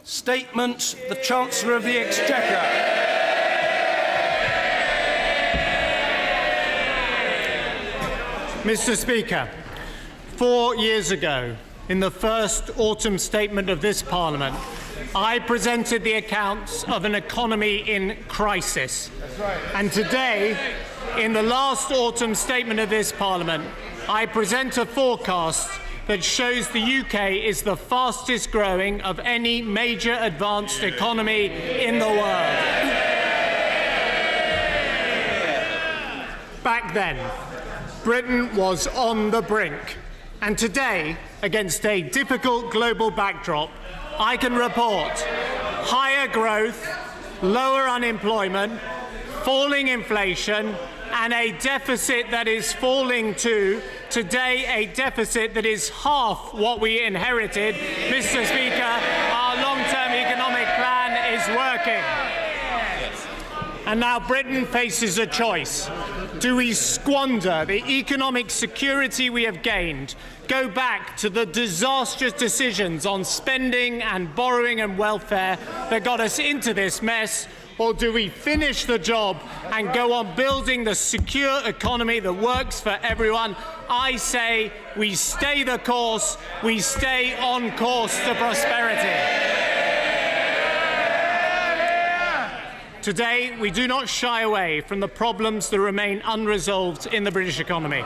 Statement, the Chancellor of the Exchequer. Mr. Speaker, 4 years ago, in the first autumn statement of this Parliament, I presented the accounts of an economy in crisis. And today, in the last autumn statement of this Parliament, I present a forecast that shows the UK is the fastest growing of any major advanced economy in the world. Back then, Britain was on the brink. And today, against a difficult global backdrop, I can report higher growth, lower unemployment, falling inflation, and a deficit that is falling to, today, a deficit that is half what we inherited. Mr. Speaker, our long-term economic plan is working. And now Britain faces a choice. Do we squander the economic security we have gained, go back to the disastrous decisions on spending and borrowing and welfare that got us into this mess, or do we finish the job and go on building the secure economy that works for everyone? I say we stay the course, we stay on course to prosperity. Today, we do not shy away from the problems that remain unresolved in the British economy.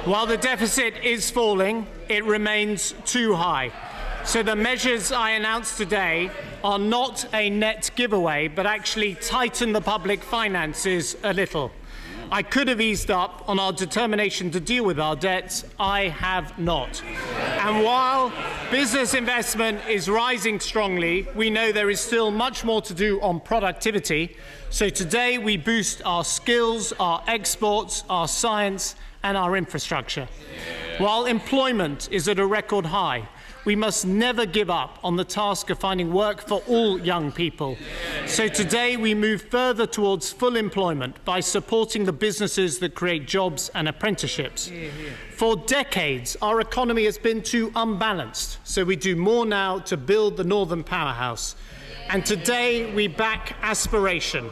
While the deficit is falling, it remains too high. So the measures I announced today are not a net giveaway, but actually tighten the public finances a little. I could have eased up on our determination to deal with our debts. I have not. And while business investment is rising strongly, we know there is still much more to do on productivity. So today we boost our skills, our exports, our science and our infrastructure. While employment is at a record high, we must never give up on the task of finding work for all young people. So today we move further towards full employment by supporting the businesses that create jobs and apprenticeships. For decades, our economy has been too unbalanced, so we do more now to build the Northern powerhouse. And today we back aspiration,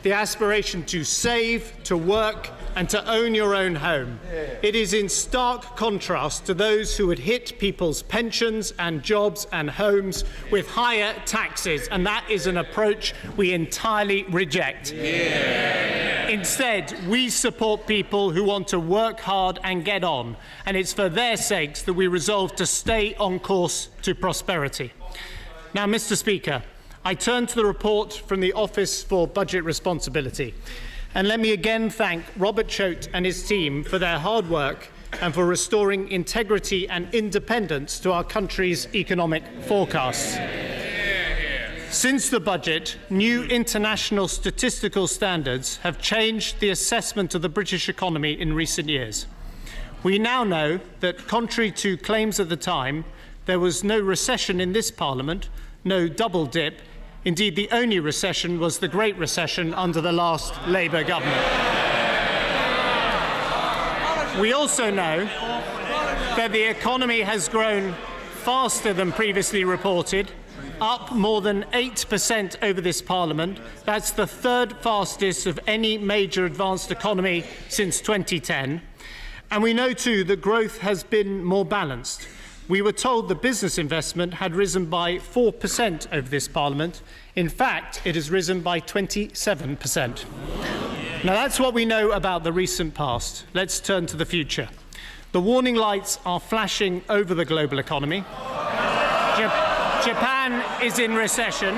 the aspiration to save, to work, and to own your own home. It is in stark contrast to those who would hit people's pensions and jobs and homes with higher taxes, and that is an approach we entirely reject. Instead, we support people who want to work hard and get on, and it's for their sakes that we resolve to stay on course to prosperity. Now, Mr. Speaker, I turn to the report from the Office for Budget Responsibility. And let me again thank Robert Choate and his team for their hard work and for restoring integrity and independence to our country's economic forecasts. Since the budget, new international statistical standards have changed the assessment of the British economy in recent years. We now know that, contrary to claims at the time, there was no recession in this Parliament, no double dip. Indeed, the only recession was the Great Recession under the last Labour government. We also know that the economy has grown faster than previously reported, up more than 8% over this Parliament. That's the third fastest of any major advanced economy since 2010. And we know too that growth has been more balanced. We were told that business investment had risen by 4% over this Parliament. In fact, it has risen by 27%. Now, that's what we know about the recent past. Let's turn to the future. The warning lights are flashing over the global economy. Japan is in recession.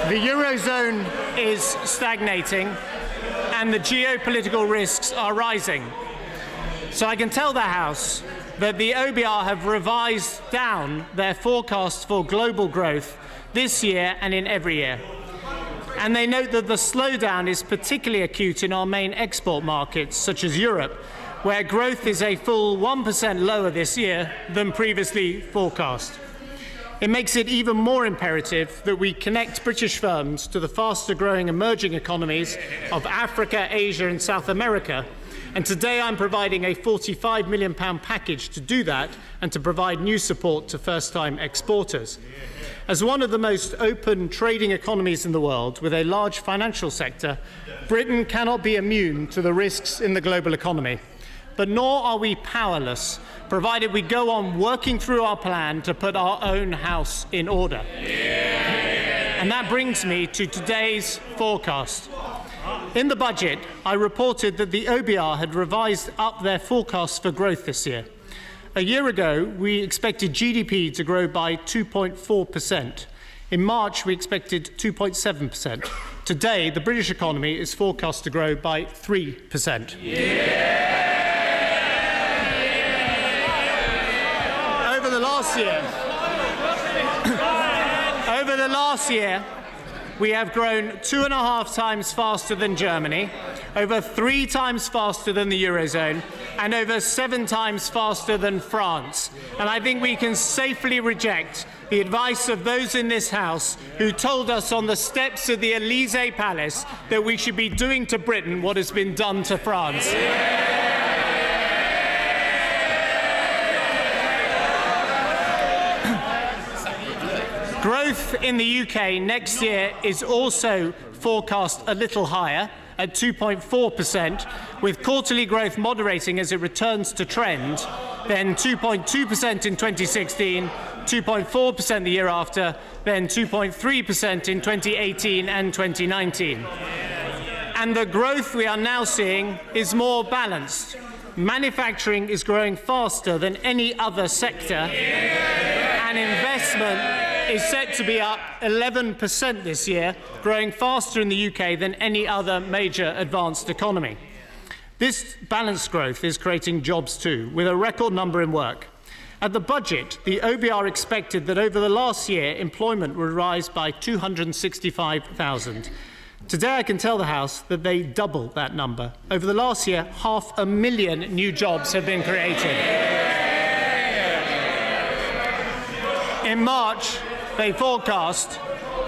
The Eurozone is stagnating. And the geopolitical risks are rising. So I can tell the House that the OBR have revised down their forecast for global growth this year and in every year. And they note that the slowdown is particularly acute in our main export markets, such as Europe, where growth is a full 1% lower this year than previously forecast. It makes it even more imperative that we connect British firms to the faster growing emerging economies of Africa, Asia and South America, And today I'm providing a £45 million package to do that and to provide new support to first-time exporters. As one of the most open trading economies in the world, with a large financial sector, Britain cannot be immune to the risks in the global economy. But nor are we powerless, provided we go on working through our plan to put our own house in order. And that brings me to today's forecast. In the budget, I reported that the OBR had revised up their forecast for growth this year. A year ago, we expected GDP to grow by 2.4%. In March, we expected 2.7%. Today, the British economy is forecast to grow by 3%. Over the last year, we have grown 2.5 times faster than Germany, over 3 times faster than the Eurozone, and over 7 times faster than France. And I think we can safely reject the advice of those in this House who told us on the steps of the Élysée Palace that we should be doing to Britain what has been done to France. Growth in the UK next year is also forecast a little higher, at 2.4%, with quarterly growth moderating as it returns to trend, then 2.2% in 2016, 2.4% the year after, then 2.3% in 2018 and 2019. And the growth we are now seeing is more balanced. Manufacturing is growing faster than any other sector, and investment is set to be up 11% this year, growing faster in the UK than any other major advanced economy. This balanced growth is creating jobs too, with a record number in work. At the budget, the OBR expected that over the last year, employment would rise by 265,000. Today, I can tell the House that they doubled that number. Over the last year, 500,000 new jobs have been created. In March, they forecast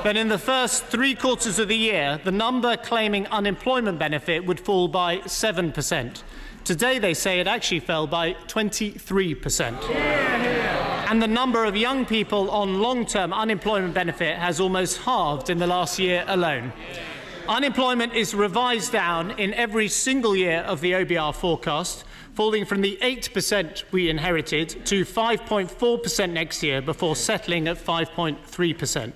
that in the first 3 quarters of the year, the number claiming unemployment benefit would fall by 7%. Today, they say it actually fell by 23%. And the number of young people on long-term unemployment benefit has almost halved in the last year alone. Unemployment is revised down in every single year of the OBR forecast, falling from the 8% we inherited to 5.4% next year before settling at 5.3%.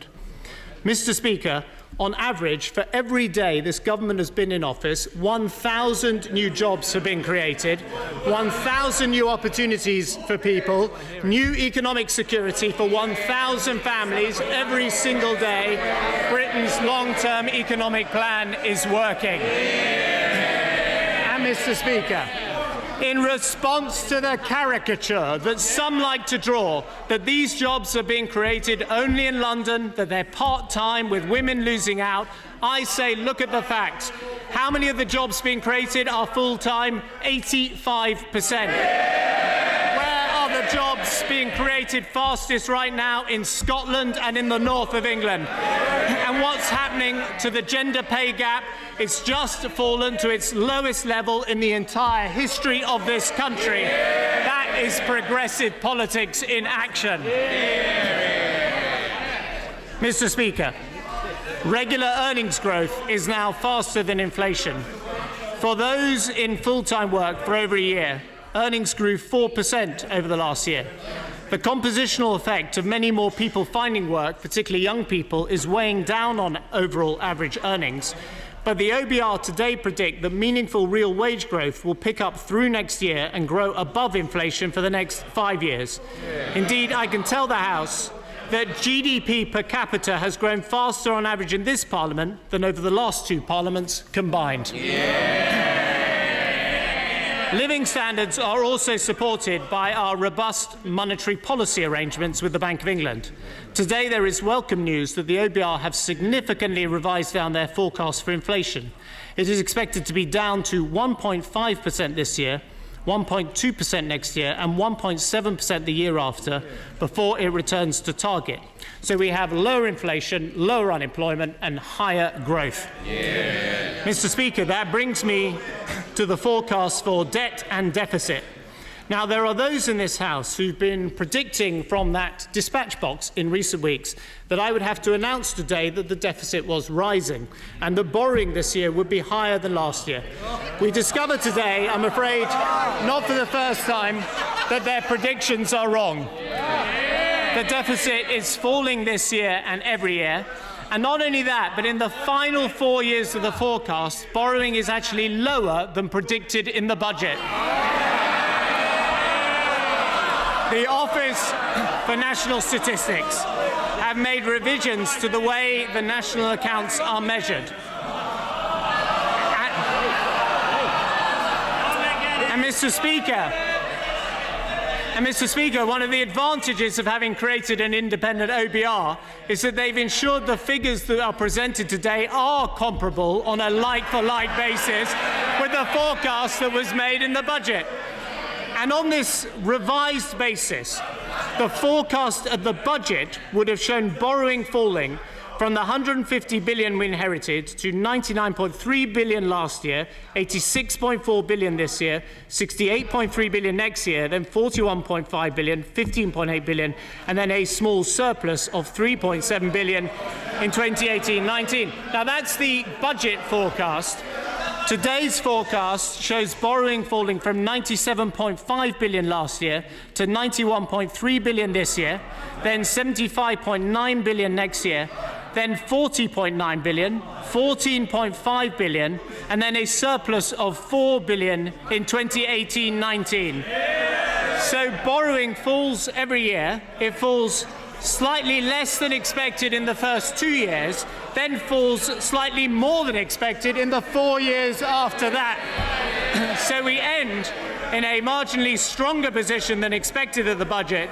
Mr. Speaker, on average, for every day this government has been in office, 1,000 new jobs have been created, 1,000 new opportunities for people, new economic security for 1,000 families every single day. Britain's long-term economic plan is working. And, Mr. Speaker, in response to the caricature that some like to draw, that these jobs are being created only in London, that they're part-time with women losing out, I say look at the facts. How many of the jobs being created are full-time? 85%. Where are the jobs being created fastest right now? In Scotland and in the north of England. And what's happening to the gender pay gap? It's just fallen to its lowest level in the entire history of this country. That is progressive politics in action. Mr. Speaker, regular earnings growth is now faster than inflation. For those in full-time work for over a year, earnings grew 4% over the last year. The compositional effect of many more people finding work, particularly young people, is weighing down on overall average earnings. But the OBR today predict that meaningful real wage growth will pick up through next year and grow above inflation for the next 5 years. Indeed, I can tell the House that GDP per capita has grown faster on average in this Parliament than over the last 2 parliaments combined. Living standards are also supported by our robust monetary policy arrangements with the Bank of England. Today, there is welcome news that the OBR have significantly revised down their forecast for inflation. It is expected to be down to 1.5% this year, 1.2% next year, and 1.7% the year after, before it returns to target. So we have lower inflation, lower unemployment, and higher growth. Yeah. Mr. Speaker, that brings me to the forecast for debt and deficit. Now, there are those in this House who've been predicting from that dispatch box in recent weeks that I would have to announce today that the deficit was rising and the borrowing this year would be higher than last year. We discovered today, I'm afraid, not for the first time, that their predictions are wrong. The deficit is falling this year and every year. And not only that, but in the final 4 years of the forecast, borrowing is actually lower than predicted in the budget. The Office for National Statistics have made revisions to the way the national accounts are measured. And Mr. Speaker, one of the advantages of having created an independent OBR is that they've ensured the figures that are presented today are comparable on a like-for-like basis with the forecast that was made in the budget. And on this revised basis, the forecast of the budget would have shown borrowing falling from the 150 billion we inherited to 99.3 billion last year, 86.4 billion this year, 68.3 billion next year, then 41.5 billion, 15.8 billion, and then a small surplus of 3.7 billion in 2018-19. Now that's the budget forecast. Today's forecast shows borrowing falling from 97.5 billion last year to 91.3 billion this year, then 75.9 billion next year, then 40.9 billion, 14.5 billion, and then a surplus of 4 billion in 2018-19. So borrowing falls every year. It falls slightly less than expected in the first 2 years, then falls slightly more than expected in the 4 years after that. So we end in a marginally stronger position than expected at the budget,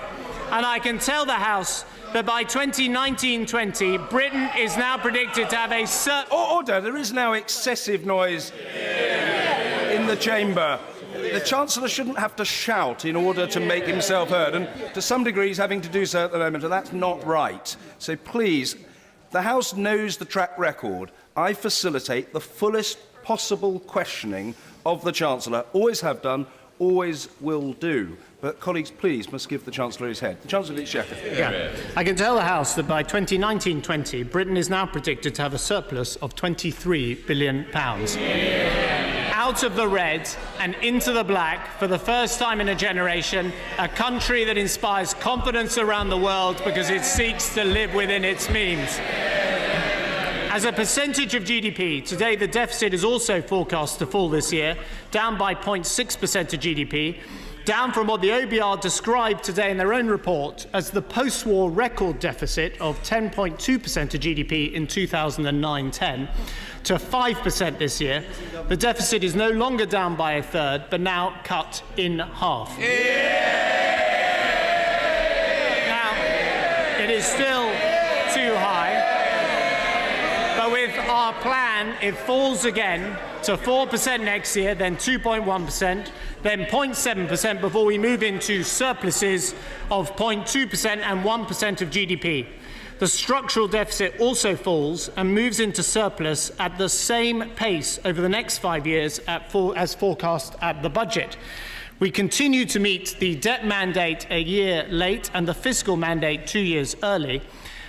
and I can tell the House that by 2019-20, Britain is now predicted to have a Order, there is now excessive noise in the chamber. The Chancellor shouldn't have to shout in order to make himself heard, and to some degree he's having to do so at the moment, and that's not right. So please, the House knows the track record. I facilitate the fullest possible questioning of the Chancellor, always have done, always will do. But colleagues, please, must give the Chancellor his head. The Chancellor of the Exchequer. Yeah. I can tell the House that by 2019-20, Britain is now predicted to have a surplus of £23 billion. Out of the red and into the black, for the first time in a generation, a country that inspires confidence around the world because it seeks to live within its means. As a percentage of GDP, today the deficit is also forecast to fall this year, down by 0.6% of GDP, down from what the OBR described today in their own report as the post-war record deficit of 10.2% of GDP in 2009-10 to 5% this year. The deficit is no longer down by a third, but now cut in half. Now, it is still too high, but with our plan, it falls again to 4% next year, then 2.1%, then 0.7% before we move into surpluses of 0.2% and 1% of GDP. The structural deficit also falls and moves into surplus at the same pace over the next 5 years as forecast at the budget. We continue to meet the debt mandate a year late and the fiscal mandate 2 years early,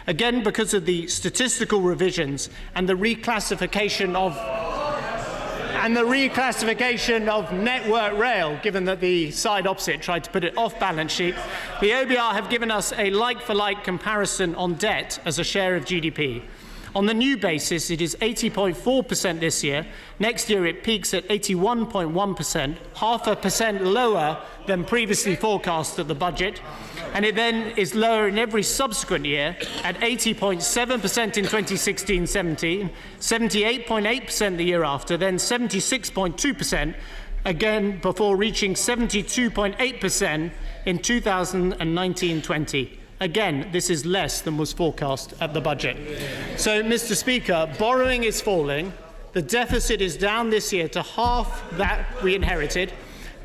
again because of the statistical revisions and the reclassification of Network Rail, given that the side opposite tried to put it off balance sheet. The OBR have given us a like-for-like comparison on debt as a share of GDP. On the new basis, it is 80.4% this year. Next year, it peaks at 81.1%, 0.5% lower than previously forecast at the budget. And it then is lower in every subsequent year at 80.7% in 2016-17, 78.8% the year after, then 76.2%, again before reaching 72.8% in 2019-20. Again, this is less than was forecast at the budget. So, Mr. Speaker, borrowing is falling. The deficit is down this year to half that we inherited.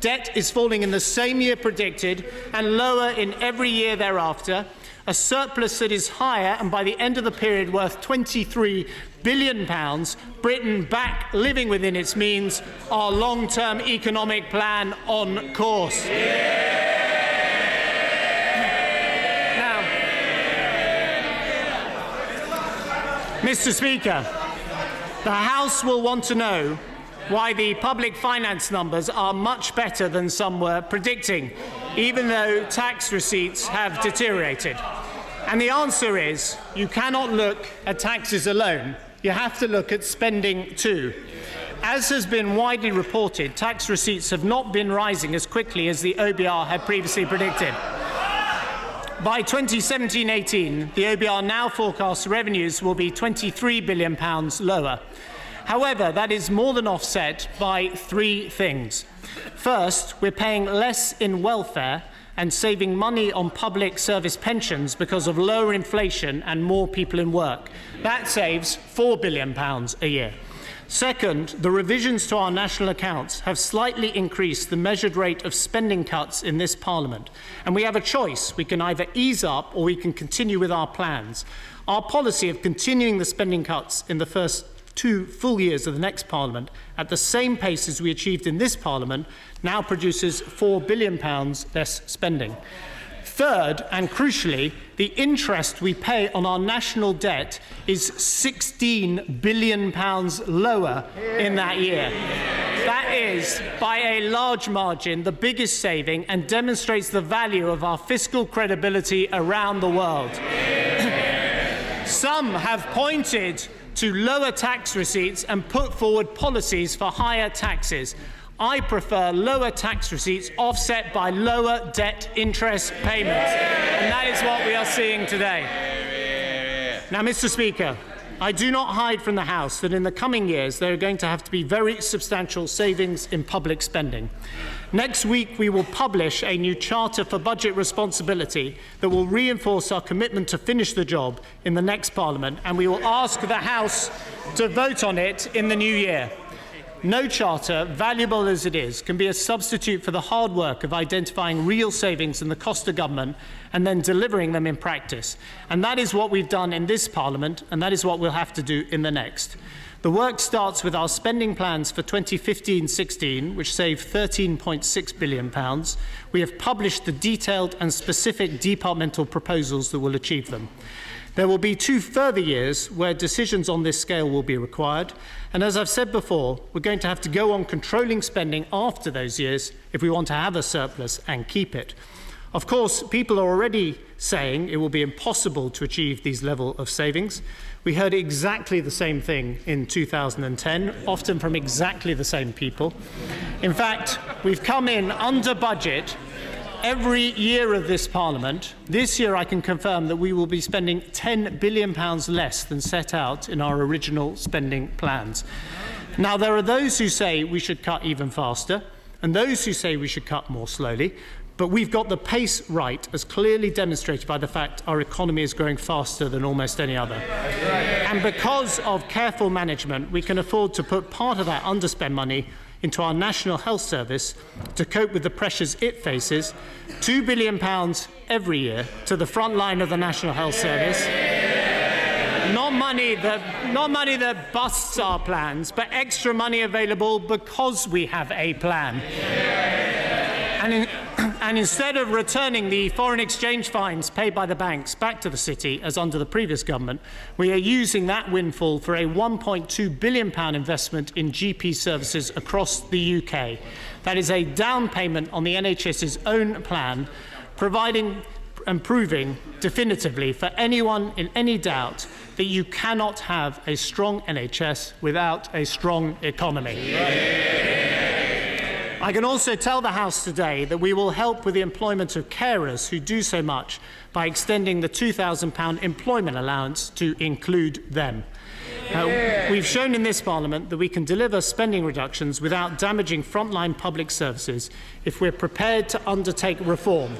Debt is falling in the same year predicted and lower in every year thereafter. A surplus that is higher and by the end of the period worth £23 billion, Britain back living within its means, our long-term economic plan on course. Now, Mr. Speaker, the House will want to know why the public finance numbers are much better than some were predicting, even though tax receipts have deteriorated. And the answer is, you cannot look at taxes alone. You have to look at spending too. As has been widely reported, tax receipts have not been rising as quickly as the OBR had previously predicted. By 2017-18, the OBR now forecasts revenues will be £23 billion lower. However, that is more than offset by three things. First, we're paying less in welfare and saving money on public service pensions because of lower inflation and more people in work. That saves £4 billion a year. Second, the revisions to our national accounts have slightly increased the measured rate of spending cuts in this Parliament. And we have a choice. We can either ease up or we can continue with our plans. Our policy of continuing the spending cuts in the first 2 full years of the next Parliament at the same pace as we achieved in this Parliament now produces £4 billion less spending. Third, and crucially, the interest we pay on our national debt is £16 billion lower in that year. That is, by a large margin, the biggest saving and demonstrates the value of our fiscal credibility around the world. Some have pointed to lower tax receipts and put forward policies for higher taxes. I prefer lower tax receipts offset by lower debt interest payments. And that is what we are seeing today. Now, Mr. Speaker, I do not hide from the House that in the coming years there are going to have to be very substantial savings in public spending. Next week, we will publish a new Charter for Budget Responsibility that will reinforce our commitment to finish the job in the next Parliament, and we will ask the House to vote on it in the new year. No charter, valuable as it is, can be a substitute for the hard work of identifying real savings in the cost of government and then delivering them in practice. And that is what we've done in this Parliament, and that is what we'll have to do in the next. The work starts with our spending plans for 2015-16, which save £13.6 billion. We have published the detailed and specific departmental proposals that will achieve them. There will be 2 further years where decisions on this scale will be required. And as I've said before, we're going to have to go on controlling spending after those years if we want to have a surplus and keep it. Of course, people are already saying it will be impossible to achieve these levels of savings. We heard exactly the same thing in 2010, often from exactly the same people. In fact, we've come in under budget every year of this Parliament. This year, I can confirm that we will be spending £10 billion less than set out in our original spending plans. Now, there are those who say we should cut even faster, and those who say we should cut more slowly. But we've got the pace right, as clearly demonstrated by the fact our economy is growing faster than almost any other. And because of careful management, we can afford to put part of that underspend money into our National Health Service to cope with the pressures it faces, £2 billion every year to the front line of the National Health Service. Not money that busts our plans, but extra money available because we have a plan. And instead of returning the foreign exchange fines paid by the banks back to the city, as under the previous government, we are using that windfall for a £1.2 billion investment in GP services across the UK. That is a down payment on the NHS's own plan, providing and proving definitively for anyone in any doubt that you cannot have a strong NHS without a strong economy. I can also tell the House today that we will help with the employment of carers who do so much by extending the £2,000 employment allowance to include them. We've shown in this Parliament that we can deliver spending reductions without damaging frontline public services if we're prepared to undertake reform.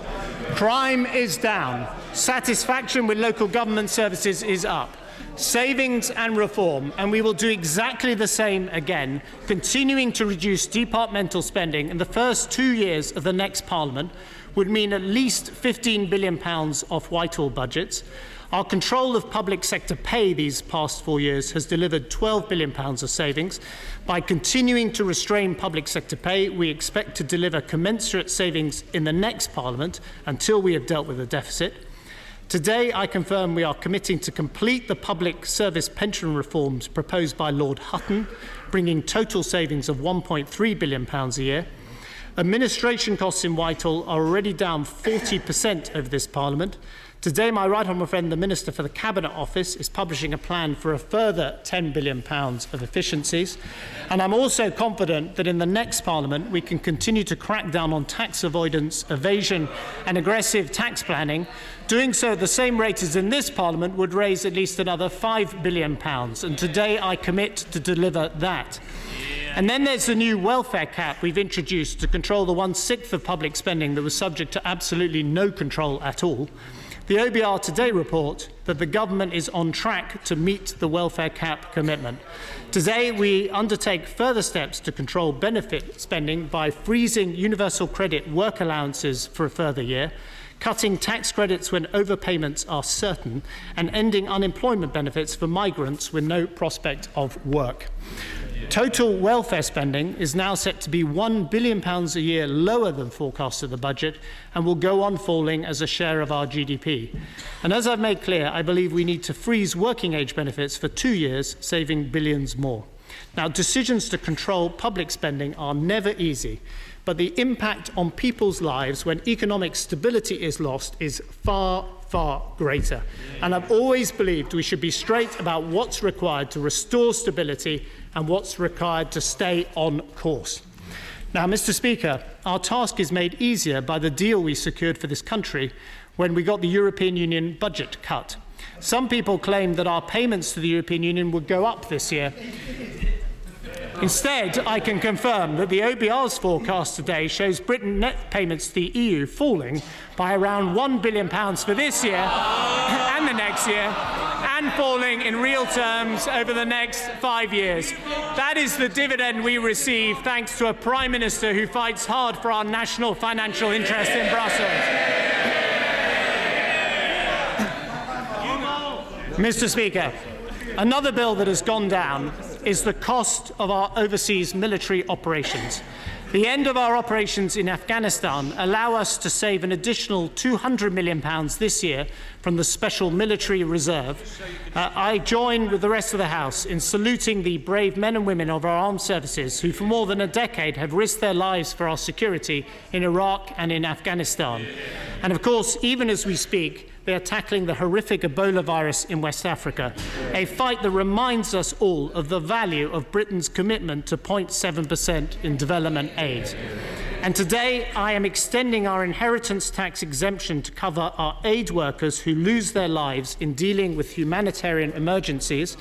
Crime is down. Satisfaction with local government services is up. Savings and reform, and we will do exactly the same again, continuing to reduce departmental spending in the first 2 years of the next Parliament would mean at least £15 billion off Whitehall budgets. Our control of public sector pay these past 4 years has delivered £12 billion of savings. By continuing to restrain public sector pay, we expect to deliver commensurate savings in the next Parliament until we have dealt with the deficit. Today, I confirm we are committing to complete the public service pension reforms proposed by Lord Hutton, bringing total savings of £1.3 billion a year. Administration costs in Whitehall are already down 40% over this Parliament. Today, my right honourable friend, the Minister for the Cabinet Office, is publishing a plan for a further £10 billion of efficiencies. And I'm also confident that in the next Parliament, we can continue to crack down on tax avoidance, evasion and aggressive tax planning. Doing so at the same rate as in this Parliament would raise at least another £5 billion. And today, I commit to deliver that. And then there's the new welfare cap we've introduced to control the 1/6 of public spending that was subject to absolutely no control at all. The OBR Today report that the government is on track to meet the welfare cap commitment. Today, we undertake further steps to control benefit spending by freezing universal credit work allowances for a further year, cutting tax credits when overpayments are certain, and ending unemployment benefits for migrants with no prospect of work. Total welfare spending is now set to be £1 billion a year lower than forecast of the budget and will go on falling as a share of our GDP. And as I've made clear, I believe we need to freeze working age benefits for 2 years, saving billions more. Now, decisions to control public spending are never easy, but the impact on people's lives when economic stability is lost is far, far greater. And I've always believed we should be straight about what's required to restore stability and what's required to stay on course. Now, Mr. Speaker, our task is made easier by the deal we secured for this country when we got the European Union budget cut. Some people claim that our payments to the European Union would go up this year. Instead, I can confirm that the OBR's forecast today shows Britain net payments to the EU falling by around £1 billion for this year and the next year, and falling in real terms over the next 5 years. That is the dividend we receive thanks to a Prime Minister who fights hard for our national financial interest in Brussels. Mr. Speaker, another bill that has gone down is the cost of our overseas military operations. The end of our operations in Afghanistan allow us to save an additional £200 million this year from the Special Military Reserve. I join with the rest of the House in saluting the brave men and women of our armed services who for more than a decade have risked their lives for our security in Iraq and in Afghanistan. And of course, even as we speak, they are tackling the horrific Ebola virus in West Africa, a fight that reminds us all of the value of Britain's commitment to 0.7% in development aid. And today, I am extending our inheritance tax exemption to cover our aid workers who lose their lives in dealing with humanitarian emergencies.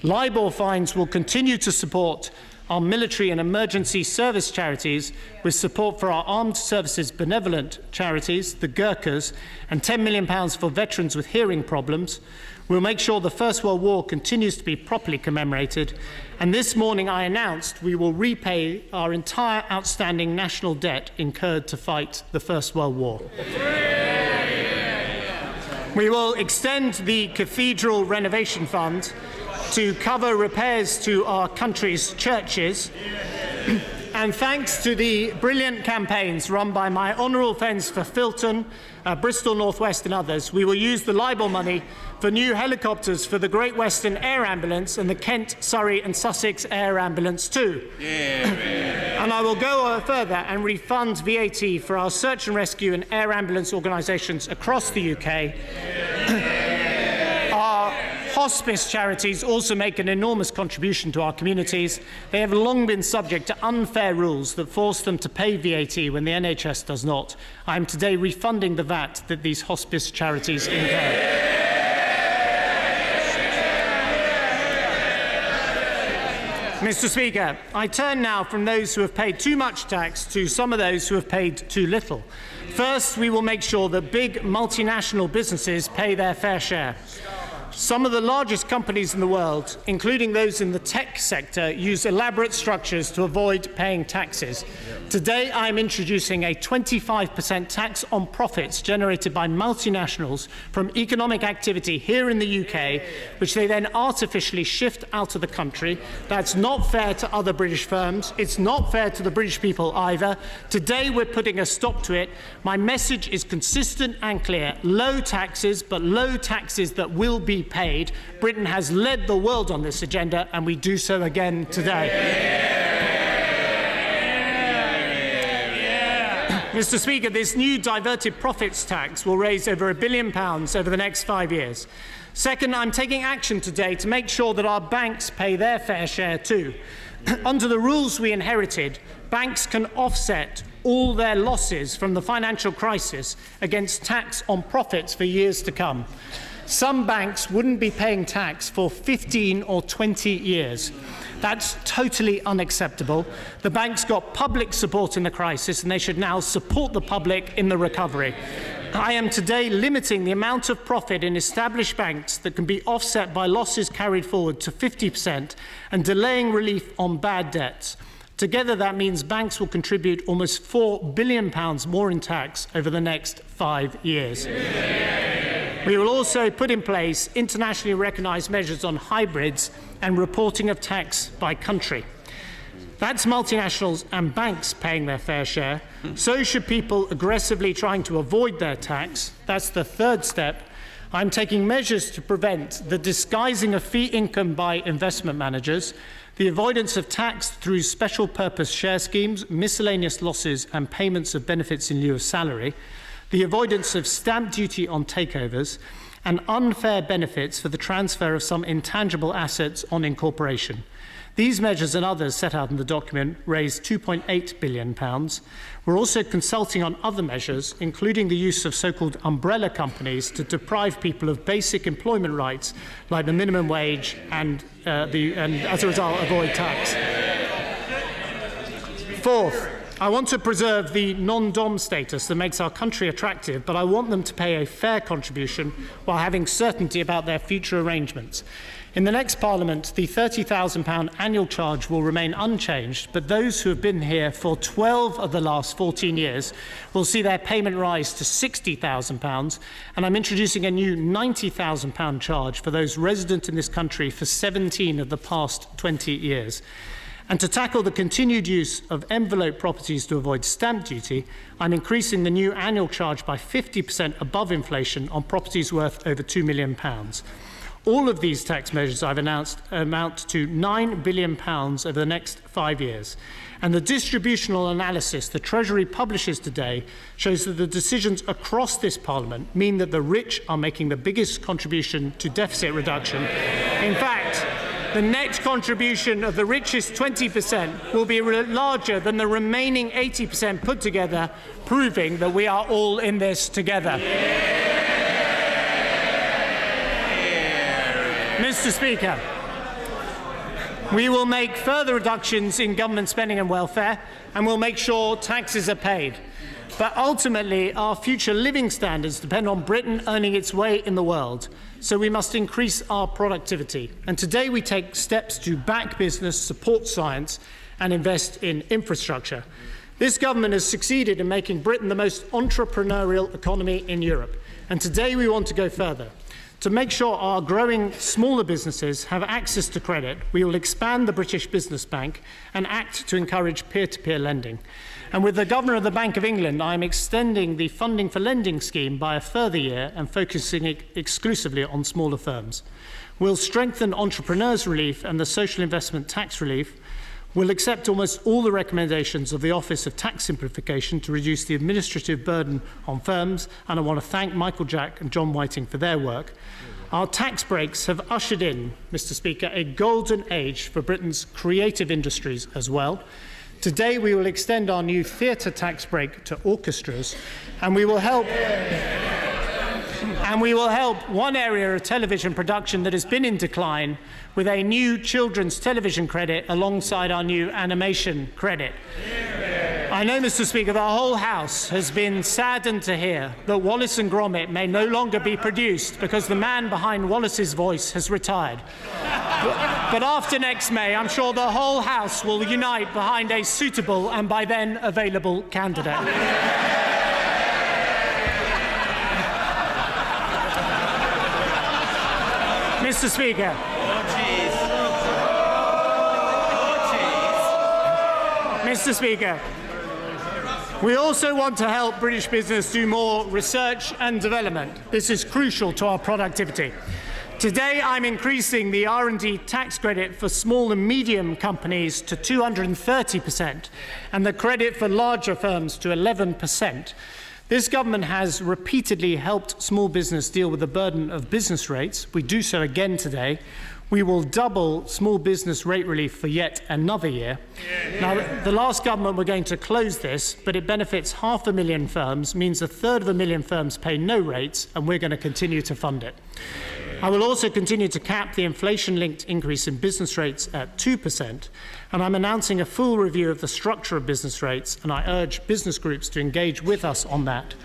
LIBOR fines will continue to support our military and emergency service charities with support for our armed services benevolent charities, the Gurkhas, and £10 million for veterans with hearing problems. We'll make sure the First World War continues to be properly commemorated. And this morning I announced we will repay our entire outstanding national debt incurred to fight the First World War. We will extend the Cathedral Renovation Fund to cover repairs to our country's churches. And thanks to the brilliant campaigns run by my honourable friends for Filton, Bristol North West and others, we will use the LIBOR money for new helicopters for the Great Western Air Ambulance and the Kent, Surrey and Sussex Air Ambulance too. And I will go further and refund VAT for our search and rescue and air ambulance organisations across the UK. Our hospice charities also make an enormous contribution to our communities. They have long been subject to unfair rules that force them to pay VAT when the NHS does not. I am today refunding the VAT that these hospice charities incur. Mr. Speaker, I turn now from those who have paid too much tax to some of those who have paid too little. First, we will make sure that big multinational businesses pay their fair share. Some of the largest companies in the world, including those in the tech sector, use elaborate structures to avoid paying taxes. Today, I am introducing a 25% tax on profits generated by multinationals from economic activity here in the UK, which they then artificially shift out of the country. That's not fair to other British firms. It's not fair to the British people either. Today, we're putting a stop to it. My message is consistent and clear. Low taxes, but low taxes that will be paid. Britain has led the world on this agenda, and we do so again today. Mr. Speaker, this new diverted profits tax will raise over £1 billion over the next 5 years. Second, I'm taking action today to make sure that our banks pay their fair share too. Under the rules we inherited, banks can offset all their losses from the financial crisis against tax on profits for years to come. Some banks wouldn't be paying tax for 15 or 20 years. That's totally unacceptable. The banks got public support in the crisis, and they should now support the public in the recovery. I am today limiting the amount of profit in established banks that can be offset by losses carried forward to 50% and delaying relief on bad debts. Together, that means banks will contribute almost £4 billion more in tax over the next 5 years. We will also put in place internationally recognised measures on hybrids and reporting of tax by country. That's multinationals and banks paying their fair share. So should people aggressively trying to avoid their tax. That's the third step. I'm taking measures to prevent the disguising of fee income by investment managers, the avoidance of tax through special purpose share schemes, miscellaneous losses and payments of benefits in lieu of salary, the avoidance of stamp duty on takeovers, and unfair benefits for the transfer of some intangible assets on incorporation. These measures and others set out in the document raise £2.8 billion. We're also consulting on other measures, including the use of so-called umbrella companies to deprive people of basic employment rights, like the minimum wage, and as a result, avoid tax. Fourth, I want to preserve the non-dom status that makes our country attractive, but I want them to pay a fair contribution while having certainty about their future arrangements. In the next Parliament, the £30,000 annual charge will remain unchanged, but those who have been here for 12 of the last 14 years will see their payment rise to £60,000, and I'm introducing a new £90,000 charge for those resident in this country for 17 of the past 20 years. And to tackle the continued use of envelope properties to avoid stamp duty, I'm increasing the new annual charge by 50% above inflation on properties worth over £2 million. All of these tax measures I've announced amount to £9 billion over the next 5 years. And the distributional analysis the Treasury publishes today shows that the decisions across this Parliament mean that the rich are making the biggest contribution to deficit reduction. In fact, the net contribution of the richest 20% will be larger than the remaining 80% put together, proving that we are all in this together. Mr. Speaker, we will make further reductions in government spending and welfare, and we'll make sure taxes are paid. But ultimately, our future living standards depend on Britain earning its way in the world. So we must increase our productivity. And today we take steps to back business, support science, and invest in infrastructure. This government has succeeded in making Britain the most entrepreneurial economy in Europe. And today we want to go further. To make sure our growing smaller businesses have access to credit, we will expand the British Business Bank and act to encourage peer-to-peer lending. And with the Governor of the Bank of England, I am extending the funding for lending scheme by a further year and focusing exclusively on smaller firms. We'll strengthen entrepreneurs' relief and the social investment tax relief. We'll accept almost all the recommendations of the Office of Tax Simplification to reduce the administrative burden on firms, and I want to thank Michael Jack and John Whiting for their work. Our tax breaks have ushered in, Mr. Speaker, a golden age for Britain's creative industries as well. Today we will extend our new theatre tax break to orchestras, and we will help And we will help one area of television production that has been in decline with a new children's television credit alongside our new animation credit. I know, Mr. Speaker, the whole House has been saddened to hear that Wallace and Gromit may no longer be produced because the man behind Wallace's voice has retired. But after next May, I'm sure the whole House will unite behind a suitable and by then available candidate. Mr. Speaker. Mr. Speaker. We also want to help British business do more research and development. This is crucial to our productivity. Today, I'm increasing the R&D tax credit for small and medium companies to 230% and the credit for larger firms to 11%. This government has repeatedly helped small business deal with the burden of business rates. We do so again today. We will double small business rate relief for yet another year. Now, the last government were going to close this, but it benefits 500,000 firms, means 1/3 of a million firms pay no rates, and we're going to continue to fund it. I will also continue to cap the inflation-linked increase in business rates at 2%, and I'm announcing a full review of the structure of business rates, and I urge business groups to engage with us on that.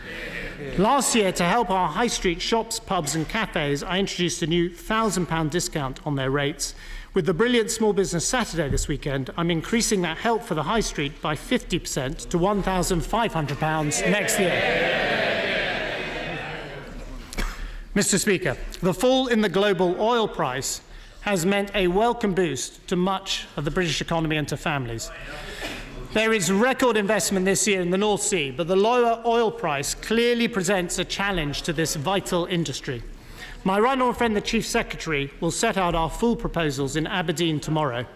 Last year, to help our high street shops, pubs and cafes, I introduced a new £1,000 discount on their rates. With the brilliant Small Business Saturday this weekend, I'm increasing that help for the high street by 50% to £1,500 next year. Mr. Speaker, the fall in the global oil price has meant a welcome boost to much of the British economy and to families. There is record investment this year in the North Sea, but the lower oil price clearly presents a challenge to this vital industry. My right honourable friend, the Chief Secretary, will set out our full proposals in Aberdeen tomorrow,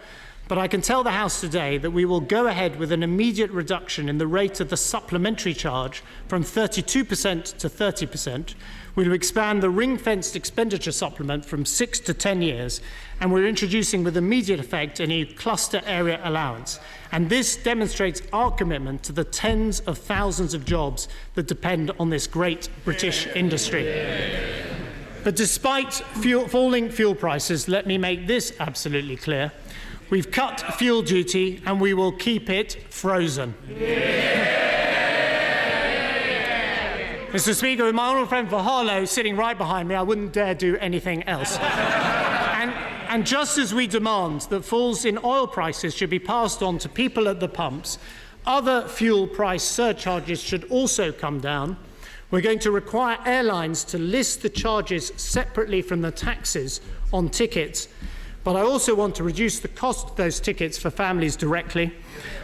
but I can tell the House today that we will go ahead with an immediate reduction in the rate of the supplementary charge from 32% to 30%. We will expand the ring-fenced expenditure supplement from 6 to 10 years, and we're introducing with immediate effect a new cluster area allowance. And this demonstrates our commitment to the tens of thousands of jobs that depend on this great British industry. But despite falling fuel prices, let me make this absolutely clear. We've cut fuel duty and we will keep it frozen. Mr. Speaker, with my honourable friend for Harlow sitting right behind me, I wouldn't dare do anything else. And just as we demand that falls in oil prices should be passed on to people at the pumps, other fuel price surcharges should also come down. We're going to require airlines to list the charges separately from the taxes on tickets. But I also want to reduce the cost of those tickets for families directly.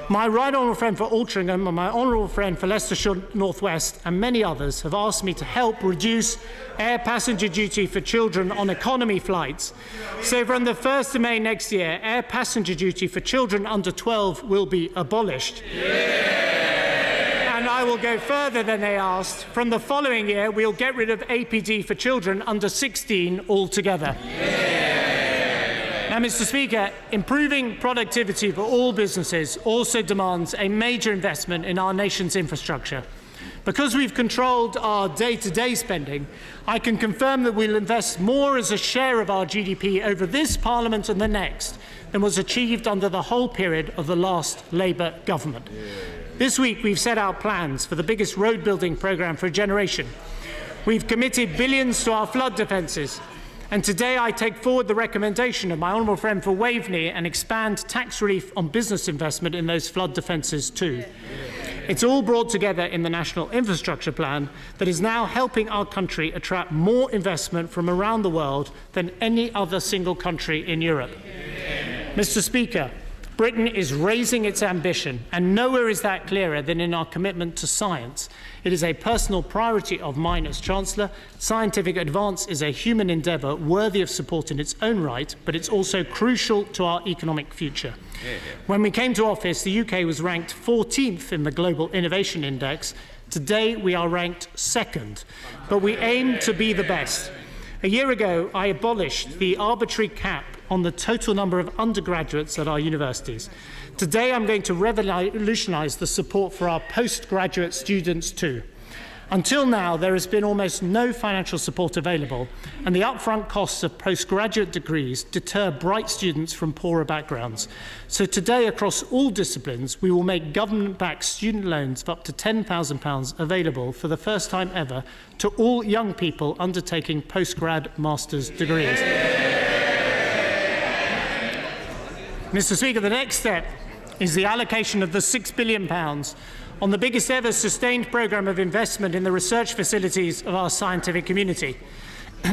My right honourable friend for Altrincham and my honourable friend for Leicestershire North West and many others have asked me to help reduce air passenger duty for children on economy flights. So from the 1st of May next year, air passenger duty for children under 12 will be abolished. And I will go further than they asked. From the following year, we'll get rid of APD for children under 16 altogether. Now, Mr. Speaker, improving productivity for all businesses also demands a major investment in our nation's infrastructure. Because we've controlled our day-to-day spending, I can confirm that we'll invest more as a share of our GDP over this Parliament and the next than was achieved under the whole period of the last Labour government. This week, we've set out plans for the biggest road-building programme for a generation. We've committed billions to our flood defences. And today I take forward the recommendation of my honourable friend for Waveney and expand tax relief on business investment in those flood defences too. It's all brought together in the National Infrastructure Plan that is now helping our country attract more investment from around the world than any other single country in Europe. Mr. Speaker, Britain is raising its ambition, and nowhere is that clearer than in our commitment to science. It is a personal priority of mine as Chancellor. Scientific advance is a human endeavour worthy of support in its own right, but it's also crucial to our economic future. When we came to office, the UK was ranked 14th in the Global Innovation Index. Today, we are ranked 2nd, but we aim to be the best. A year ago, I abolished the arbitrary cap on the total number of undergraduates at our universities. Today, I'm going to revolutionise the support for our postgraduate students too. Until now, there has been almost no financial support available, and the upfront costs of postgraduate degrees deter bright students from poorer backgrounds. So today, across all disciplines, we will make government-backed student loans of up to £10,000 available for the first time ever to all young people undertaking postgrad master's degrees. Mr. Speaker, the next step is the allocation of the £6 billion on the biggest ever sustained programme of investment in the research facilities of our scientific community.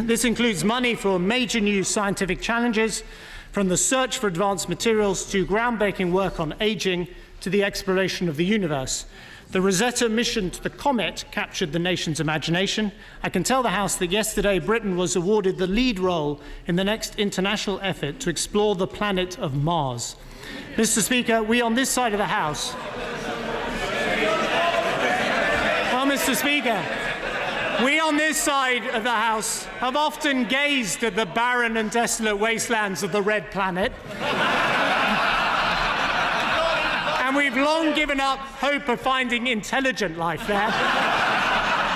This includes money for major new scientific challenges, from the search for advanced materials to groundbreaking work on ageing to the exploration of the universe. The Rosetta mission to the comet captured the nation's imagination. I can tell the House that yesterday Britain was awarded the lead role in the next international effort to explore the planet of Mars. Mr. Speaker, we on this side of the House... Mr. Speaker, we on this side of the House have often gazed at the barren and desolate wastelands of the red planet. And we've long given up hope of finding intelligent life there.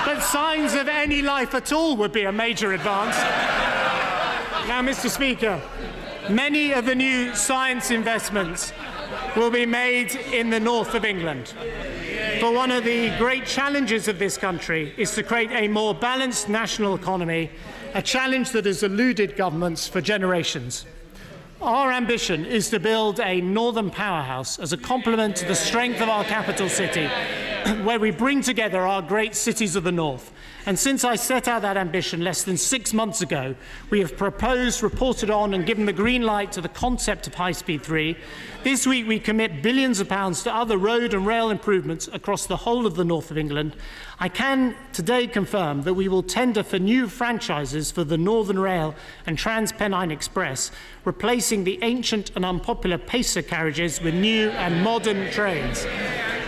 But signs of any life at all would be a major advance. Now, Mr. Speaker, many of the new science investments will be made in the north of England. For one of the great challenges of this country is to create a more balanced national economy, a challenge that has eluded governments for generations. Our ambition is to build a northern powerhouse as a complement to the strength of our capital city, where we bring together our great cities of the north. And since I set out that ambition less than 6 months ago, we have proposed, reported on and given the green light to the concept of High Speed 3. This week we commit billions of pounds to other road and rail improvements across the whole of the north of England. I can today confirm that we will tender for new franchises for the Northern Rail and Transpennine Express, replacing the ancient and unpopular Pacer carriages with new and modern trains.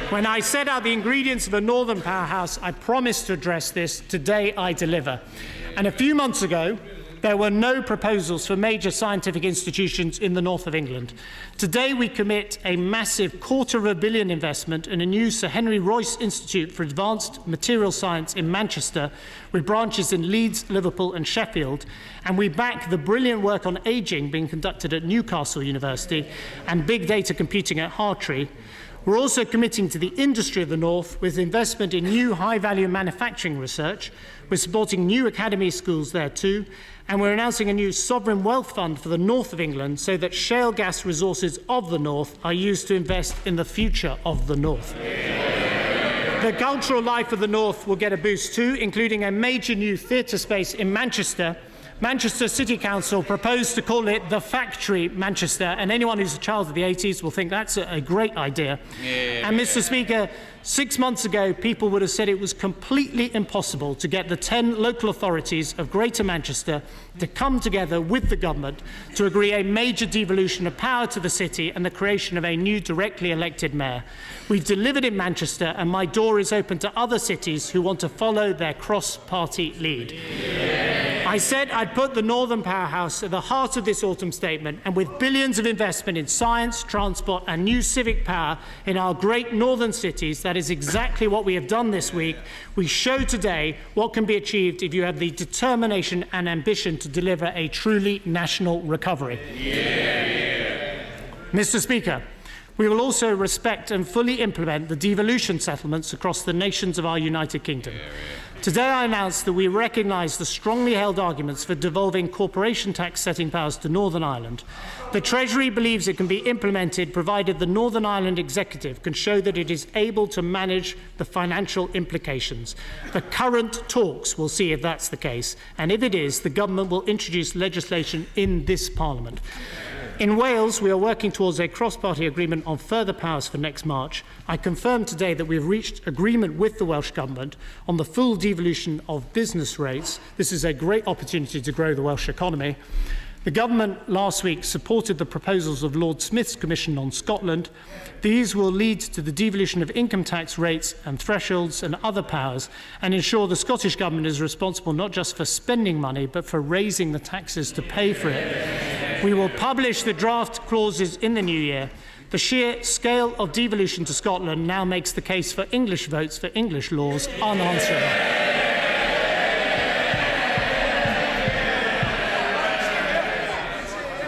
When I set out the ingredients of a northern powerhouse, I promised to address this. Today I deliver. And a few months ago, there were no proposals for major scientific institutions in the north of England. Today we commit a massive £250 million investment in a new Sir Henry Royce Institute for Advanced Material Science in Manchester, with branches in Leeds, Liverpool and Sheffield, and we back the brilliant work on ageing being conducted at Newcastle University and big data computing at Hartree. We're also committing to the industry of the north with investment in new high-value manufacturing research. We're supporting new academy schools there too, and we're announcing a new sovereign wealth fund for the north of England so that shale gas resources of the north are used to invest in the future of the north. The cultural life of the north will get a boost too, including a major new theatre space in Manchester. Manchester City Council proposed to call it the Factory Manchester, and anyone who's a child of the 80s will think that's a great idea. And Mr. Speaker, 6 months ago, people would have said it was completely impossible to get the 10 local authorities of Greater Manchester to come together with the government to agree a major devolution of power to the city and the creation of a new directly elected mayor. We've delivered in Manchester, and my door is open to other cities who want to follow their cross-party lead. I said I'd put the Northern Powerhouse at the heart of this autumn statement, and with billions of investment in science, transport and new civic power in our great northern cities, that is exactly what we have done this week. We show today what can be achieved if you have the determination and ambition to deliver a truly national recovery. Mr. Speaker, we will also respect and fully implement the devolution settlements across the nations of our United Kingdom. Today I announced that we recognise the strongly held arguments for devolving corporation tax setting powers to Northern Ireland. The Treasury believes it can be implemented provided the Northern Ireland Executive can show that it is able to manage the financial implications. The current talks will see if that's the case, and if it is, the government will introduce legislation in this Parliament. In Wales, we are working towards a cross-party agreement on further powers for next March. I confirm today that we have reached agreement with the Welsh Government on the full devolution of business rates. This is a great opportunity to grow the Welsh economy. The Government last week supported the proposals of Lord Smith's Commission on Scotland. These will lead to the devolution of income tax rates and thresholds and other powers, and ensure the Scottish Government is responsible not just for spending money, but for raising the taxes to pay for it. We will publish the draft clauses in the new year. The sheer scale of devolution to Scotland now makes the case for English votes for English laws unanswerable.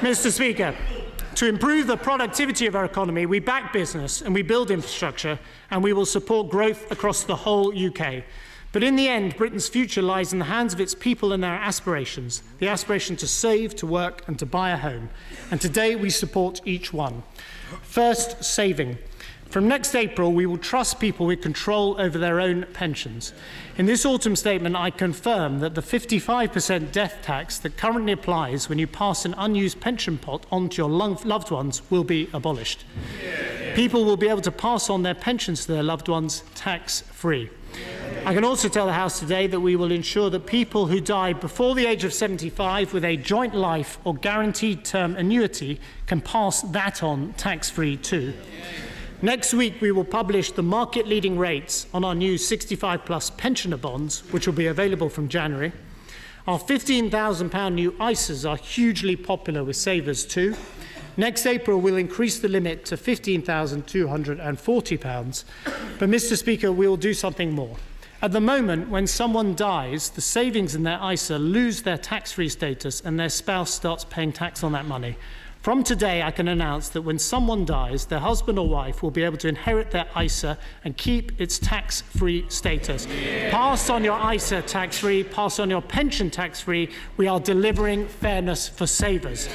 Mr. Speaker, to improve the productivity of our economy, we back business and we build infrastructure, and we will support growth across the whole UK. But in the end, Britain's future lies in the hands of its people and their aspirations, the aspiration to save, to work and to buy a home. And today we support each one. First, saving. From next April, we will trust people with control over their own pensions. In this autumn statement, I confirm that the 55% death tax that currently applies when you pass an unused pension pot on to your loved ones will be abolished. People will be able to pass on their pensions to their loved ones tax-free. I can also tell the House today that we will ensure that people who die before the age of 75 with a joint life or guaranteed term annuity can pass that on tax-free too. Next week, we will publish the market-leading rates on our new 65-plus pensioner bonds, which will be available from January. Our £15,000 new ISAs are hugely popular with savers too. Next April, we'll increase the limit to £15,240. But, Mr. Speaker, we will do something more. At the moment, when someone dies, the savings in their ISA lose their tax-free status and their spouse starts paying tax on that money. From today, I can announce that when someone dies, their husband or wife will be able to inherit their ISA and keep its tax-free status. Pass on your ISA tax-free, pass on your pension tax-free. We are delivering fairness for savers.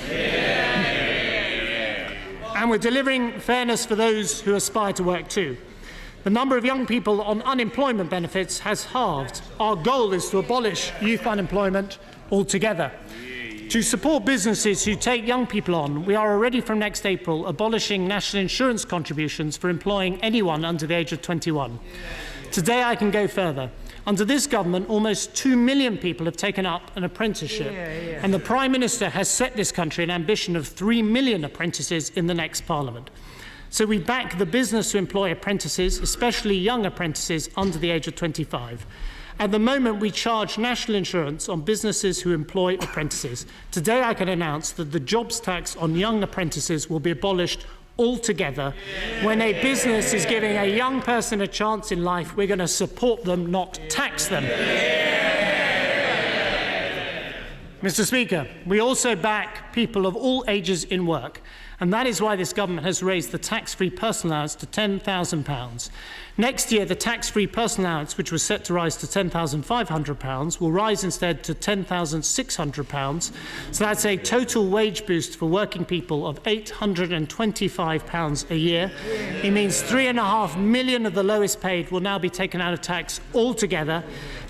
And we're delivering fairness for those who aspire to work too. The number of young people on unemployment benefits has halved. Our goal is to abolish youth unemployment altogether. To support businesses who take young people on, we are already from next April abolishing national insurance contributions for employing anyone under the age of 21. Today I can go further. Under this government, almost 2 million people have taken up an apprenticeship, and the Prime Minister has set this country an ambition of 3 million apprentices in the next Parliament. So we back the business to employ apprentices, especially young apprentices under the age of 25. At the moment, we charge national insurance on businesses who employ apprentices. Today, I can announce that the jobs tax on young apprentices will be abolished altogether. When a business is giving a young person a chance in life, we're going to support them, not tax them. Mr. Speaker, we also back people of all ages in work, and that is why this government has raised the tax-free personal allowance to £10,000. Next year, the tax-free personal allowance, which was set to rise to £10,500, will rise instead to £10,600. So that's a total wage boost for working people of £825 a year. It means 3.5 million of the lowest paid will now be taken out of tax altogether,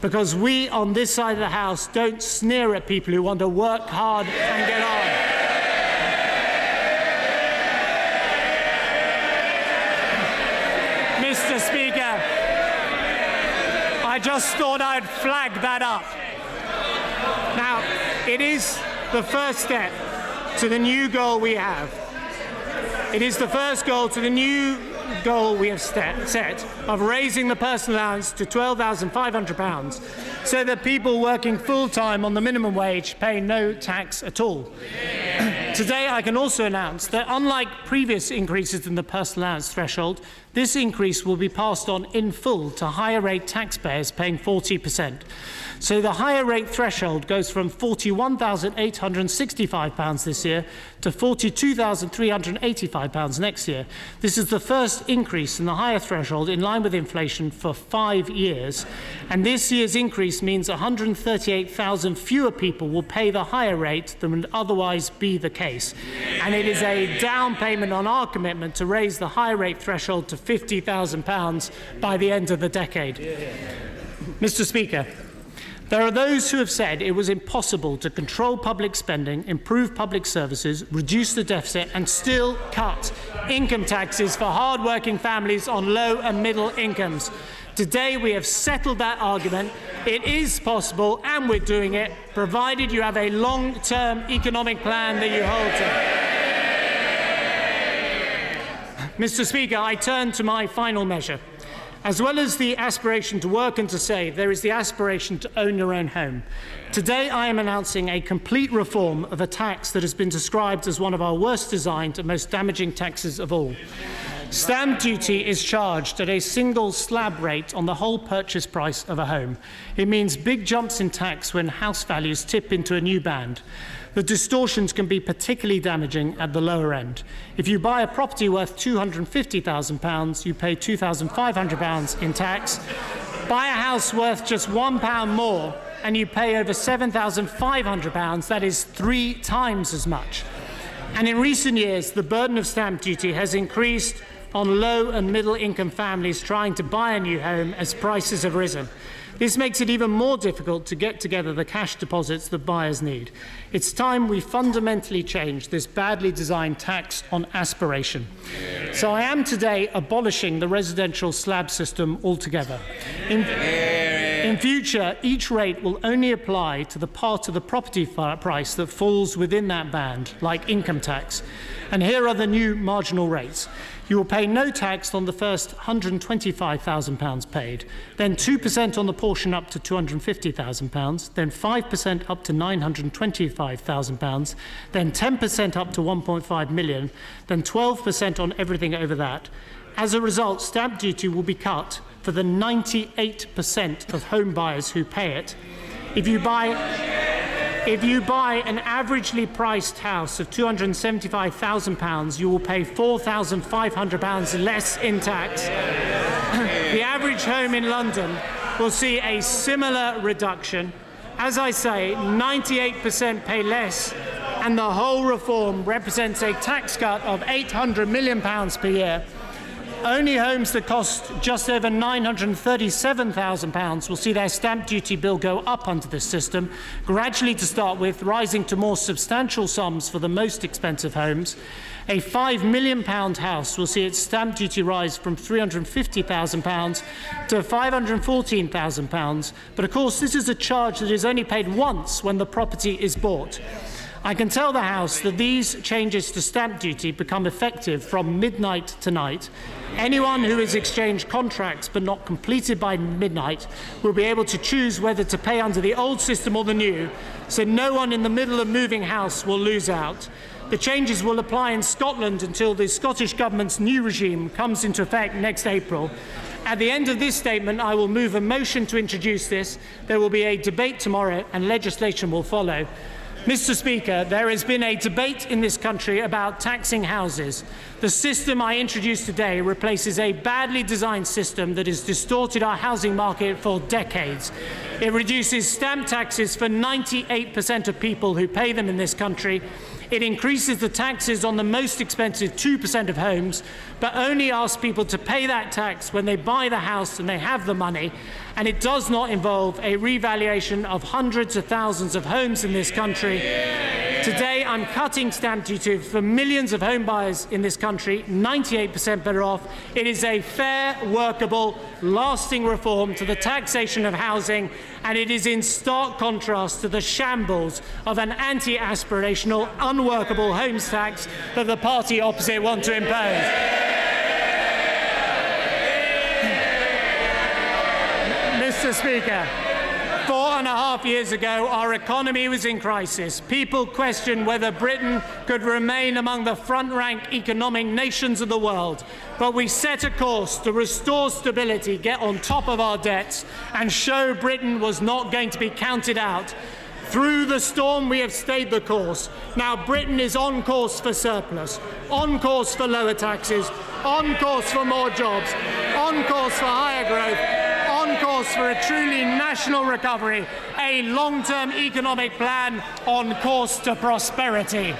because we on this side of the House don't sneer at people who want to work hard and get on. Mr. Speaker, I just thought I'd flag that up. Now, it is the first step to the new goal we have. It is the first goal to the new goal we have set of raising the personal allowance to £12,500 so that people working full-time on the minimum wage pay no tax at all. Today, I can also announce that unlike previous increases in the personal allowance threshold, this increase will be passed on in full to higher rate taxpayers paying 40%. So the higher rate threshold goes from £41,865 this year to £42,385 next year. This is the first increase in the higher threshold in line with inflation for 5 years. And this year's increase means 138,000 fewer people will pay the higher rate than would otherwise be the case. And it is a down payment on our commitment to raise the higher rate threshold to £50,000 by the end of the decade. Mr. Speaker, there are those who have said it was impossible to control public spending, improve public services, reduce the deficit and still cut income taxes for hard-working families on low and middle incomes. Today we have settled that argument. It is possible and we're doing it, provided you have a long-term economic plan that you hold to. Mr. Speaker, I turn to my final measure. As well as the aspiration to work and to save, there is the aspiration to own your own home. Today, I am announcing a complete reform of a tax that has been described as one of our worst designed and most damaging taxes of all. Stamp duty is charged at a single slab rate on the whole purchase price of a home. It means big jumps in tax when house values tip into a new band. The distortions can be particularly damaging at the lower end. If you buy a property worth £250,000, you pay £2,500 in tax. Buy a house worth just £1 more, and you pay over £7,500. That is 3 times as much. And in recent years, the burden of stamp duty has increased on low and middle income families trying to buy a new home as prices have risen. This makes it even more difficult to get together the cash deposits that buyers need. It's time we fundamentally change this badly designed tax on aspiration. So I am today abolishing the residential slab system altogether. In future, each rate will only apply to the part of the property price that falls within that band, like income tax. And here are the new marginal rates. You will pay no tax on the first £125,000 paid, then 2% on the portion up to £250,000, then 5% up to £925,000, then 10% up to £1.5 million, then 12% on everything over that. As a result, stamp duty will be cut for the 98% of home buyers who pay it. If you buy an averagely priced house of £275,000, you will pay £4,500 less in tax. The average home in London will see a similar reduction. As I say, 98% pay less, and the whole reform represents a tax cut of £800 million per year. Only homes that cost just over £937,000 will see their stamp duty bill go up under this system, gradually to start with, rising to more substantial sums for the most expensive homes. A £5 million house will see its stamp duty rise from £350,000 to £514,000. But of course, this is a charge that is only paid once when the property is bought. I can tell the House that these changes to stamp duty become effective from midnight tonight. Anyone who has exchanged contracts but not completed by midnight will be able to choose whether to pay under the old system or the new, so no one in the middle of moving house will lose out. The changes will apply in Scotland until the Scottish Government's new regime comes into effect next April. At the end of this statement, I will move a motion to introduce this. There will be a debate tomorrow and legislation will follow. Mr. Speaker, there has been a debate in this country about taxing houses. The system I introduce today replaces a badly designed system that has distorted our housing market for decades. It reduces stamp taxes for 98% of people who pay them in this country. It increases the taxes on the most expensive 2% of homes, but only asks people to pay that tax when they buy the house and they have the money. And it does not involve a revaluation of hundreds of thousands of homes in this country. Today, I'm cutting stamp duty for millions of home buyers in this country, 98% better off. It is a fair, workable, lasting reform to the taxation of housing, and it is in stark contrast to the shambles of an anti-aspirational, unworkable homes tax that the party opposite want to impose. Mr. Speaker, 4.5 years ago, our economy was in crisis. People questioned whether Britain could remain among the front-rank economic nations of the world. But we set a course to restore stability, get on top of our debts, and show Britain was not going to be counted out. Through the storm, we have stayed the course. Now Britain is on course for surplus, on course for lower taxes, on course for more jobs, on course for higher growth, on course for a truly national recovery, a long-term economic plan on course to prosperity.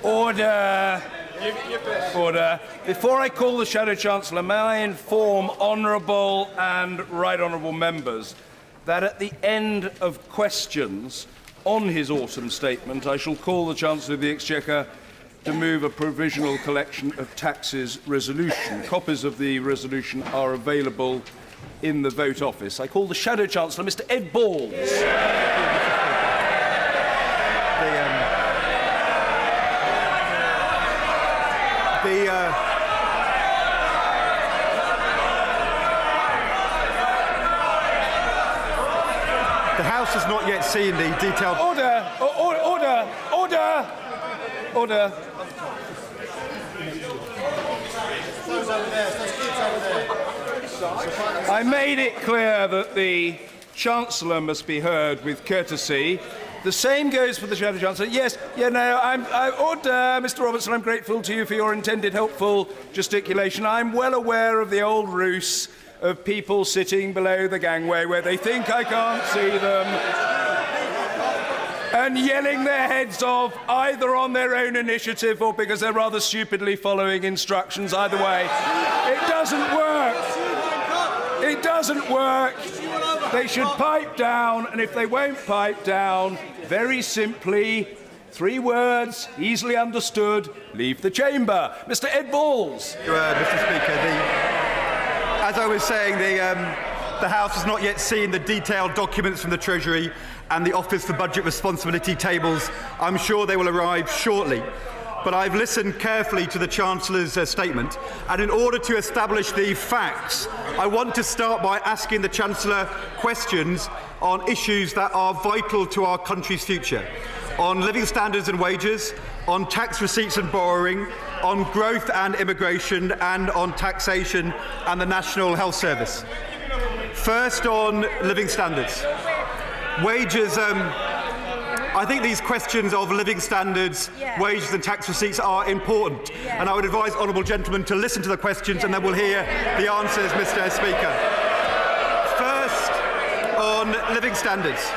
Order. Order. Before I call the Shadow Chancellor, may I inform honourable and right honourable members that at the end of questions on his autumn statement, I shall call the Chancellor of the Exchequer to move a provisional collection of taxes resolution. Copies of the resolution are available in the vote office. I call the Shadow Chancellor, Mr. Ed Balls. The House has not yet seen the detailed... Order! Order! Order! Order! I made it clear that the Chancellor must be heard with courtesy. The same goes for the Shadow Chancellor. Yes, order, Mr. Robertson, I'm grateful to you for your intended helpful gesticulation. I'm well aware of the old ruse of people sitting below the gangway where they think I can't see them and yelling their heads off either on their own initiative or because they're rather stupidly following instructions. Either way, it doesn't work. It doesn't work. They should pipe down, and if they won't pipe down, very simply, 3 words, easily understood, leave the chamber. Mr. Ed Balls. Mr. Speaker, as I was saying, the House has not yet seen the detailed documents from the Treasury and the Office for Budget Responsibility tables. I'm sure they will arrive shortly. But I've listened carefully to the Chancellor's statement, and in order to establish the facts, I want to start by asking the Chancellor questions on issues that are vital to our country's future, on living standards and wages, on tax receipts and borrowing, on growth and immigration, and on taxation and the National Health Service. First, on living standards. Wages, I think these questions of living standards, wages and tax receipts are important, and I would advise honourable gentlemen to listen to the questions and then we'll hear the answers, Mr. Speaker. First, on living standards.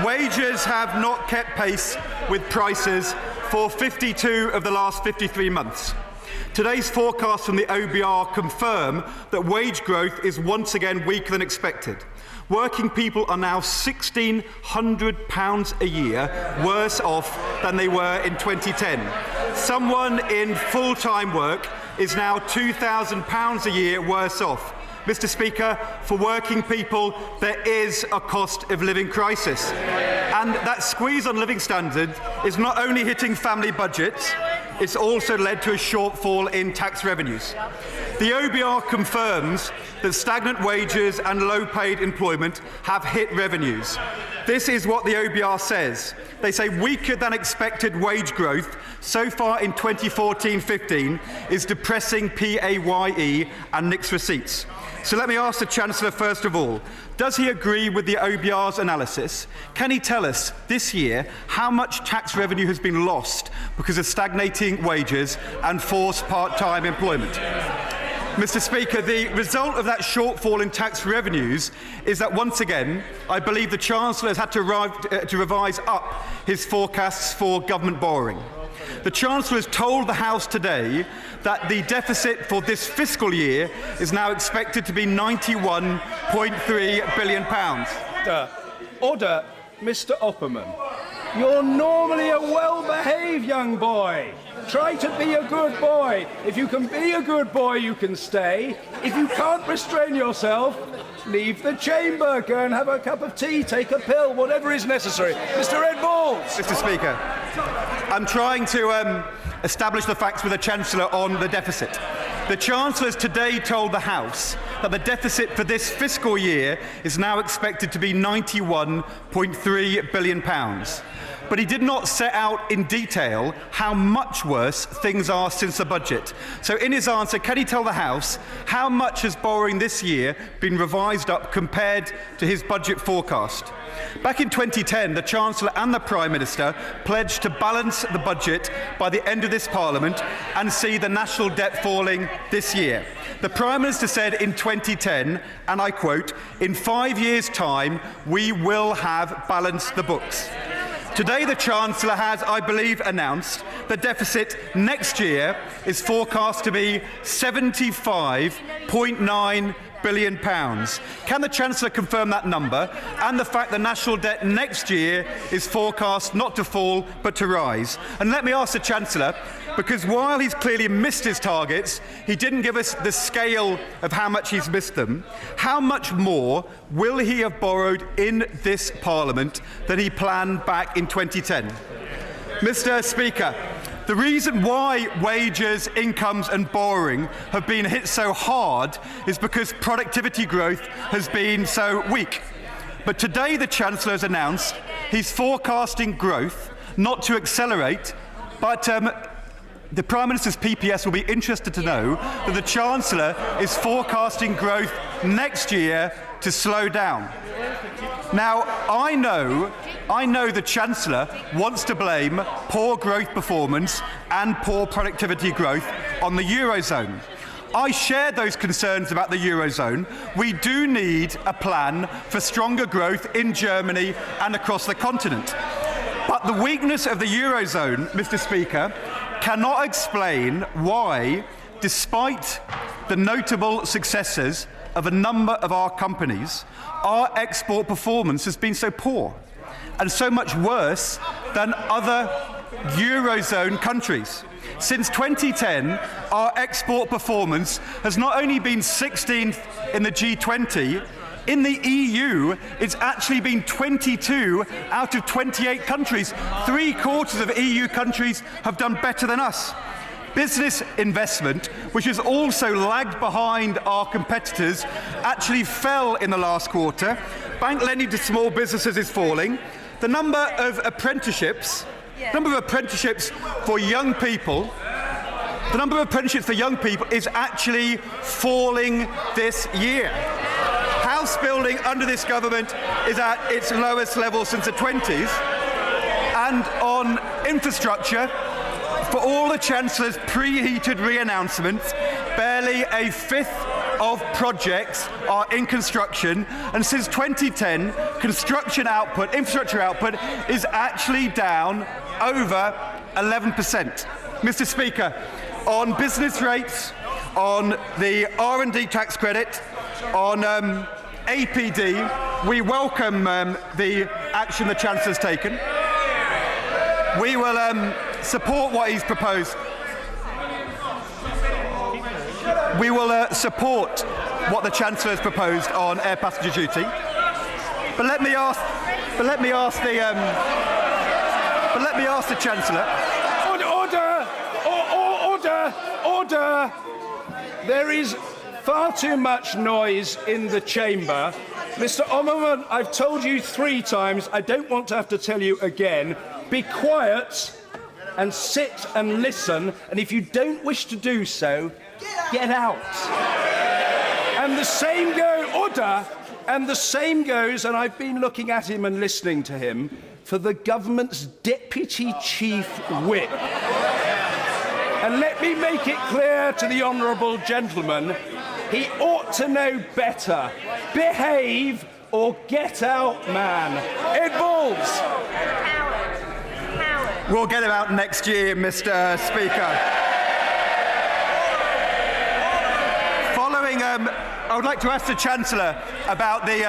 Wages have not kept pace with prices for 52 of the last 53 months. Today's forecasts from the OBR confirm that wage growth is once again weaker than expected. Working people are now £1,600 a year worse off than they were in 2010. Someone in full-time work is now £2,000 a year worse off. Mr. Speaker, for working people, there is a cost of living crisis. And that squeeze on living standards is not only hitting family budgets, it's also led to a shortfall in tax revenues. The OBR confirms that stagnant wages and low-paid employment have hit revenues. This is what the OBR says. They say weaker than expected wage growth so far in 2014-15 is depressing PAYE and NICS receipts. So let me ask the Chancellor first of all, does he agree with the OBR's analysis? Can he tell us this year how much tax revenue has been lost because of stagnating wages and forced part-time employment? Mr. Speaker, the result of that shortfall in tax revenues is that once again, I believe the Chancellor has had to revise up his forecasts for government borrowing. The Chancellor has told the House today that the deficit for this fiscal year is now expected to be £91.3 billion. Order, Mr. Opperman. You're normally a well-behaved young boy. Try to be a good boy. If you can be a good boy, you can stay. If you can't restrain yourself, leave the chamber. Go and have a cup of tea, take a pill, whatever is necessary. Mr. Ed Balls. Mr. Speaker, I'm trying to establish the facts with the Chancellor on the deficit. The Chancellor has today told the House that the deficit for this fiscal year is now expected to be £91.3 billion. But he did not set out in detail how much worse things are since the budget. So in his answer, can he tell the House how much has borrowing this year been revised up compared to his budget forecast? Back in 2010, the Chancellor and the Prime Minister pledged to balance the budget by the end of this Parliament and see the national debt falling this year. The Prime Minister said in 2010, and I quote, "In 5 years' time, we will have balanced the books." Today, the Chancellor has, I believe, announced the deficit next year is forecast to be £75.9 billion. Can the Chancellor confirm that number and the fact the national debt next year is forecast not to fall but to rise? And let me ask the Chancellor, because while he's clearly missed his targets, he didn't give us the scale of how much he's missed them. How much more will he have borrowed in this Parliament than he planned back in 2010? Mr. Speaker, the reason why wages, incomes and borrowing have been hit so hard is because productivity growth has been so weak. But today the Chancellor has announced he's forecasting growth not to accelerate, but the Prime Minister's PPS will be interested to know that the Chancellor is forecasting growth next year to slow down. Now, I know the Chancellor wants to blame poor growth performance and poor productivity growth on the Eurozone. I share those concerns about the Eurozone. We do need a plan for stronger growth in Germany and across the continent. But the weakness of the Eurozone, Mr. Speaker, cannot explain why, despite the notable successes of a number of our companies, our export performance has been so poor and so much worse than other Eurozone countries. Since 2010, our export performance has not only been 16th in the G20, in the EU, it's actually been 22 out of 28 countries. 3/4 of EU countries have done better than us. Business investment, which has also lagged behind our competitors, actually fell in the last quarter. Bank lending to small businesses is falling. The number of apprenticeships for young people, is actually falling this year. House building under this government is at its lowest level since the 20s. And on infrastructure, for all the Chancellor's preheated re-announcements, barely a fifth of projects are in construction, and since 2010, infrastructure output is actually down over 11%. Mr. Speaker, on business rates, on the R&D tax credit, on APD, we welcome the action the Chancellor's taken. We will support what he's proposed. We will support what the Chancellor has proposed on air passenger duty. But let me ask the Chancellor. Order! There is far too much noise in the chamber. Mr. Osborne, I've told you 3 times, I don't want to have to tell you again, be quiet and sit and listen, and if you don't wish to do so, get out. And the same goes, and I've been looking at him and listening to him, for the government's Deputy Chief Whip. And let me make it clear to the honourable gentleman, he ought to know better. Behave or get out, man. Ed Balls. We'll get him out next year, Mr. Speaker. I would like to ask the Chancellor about the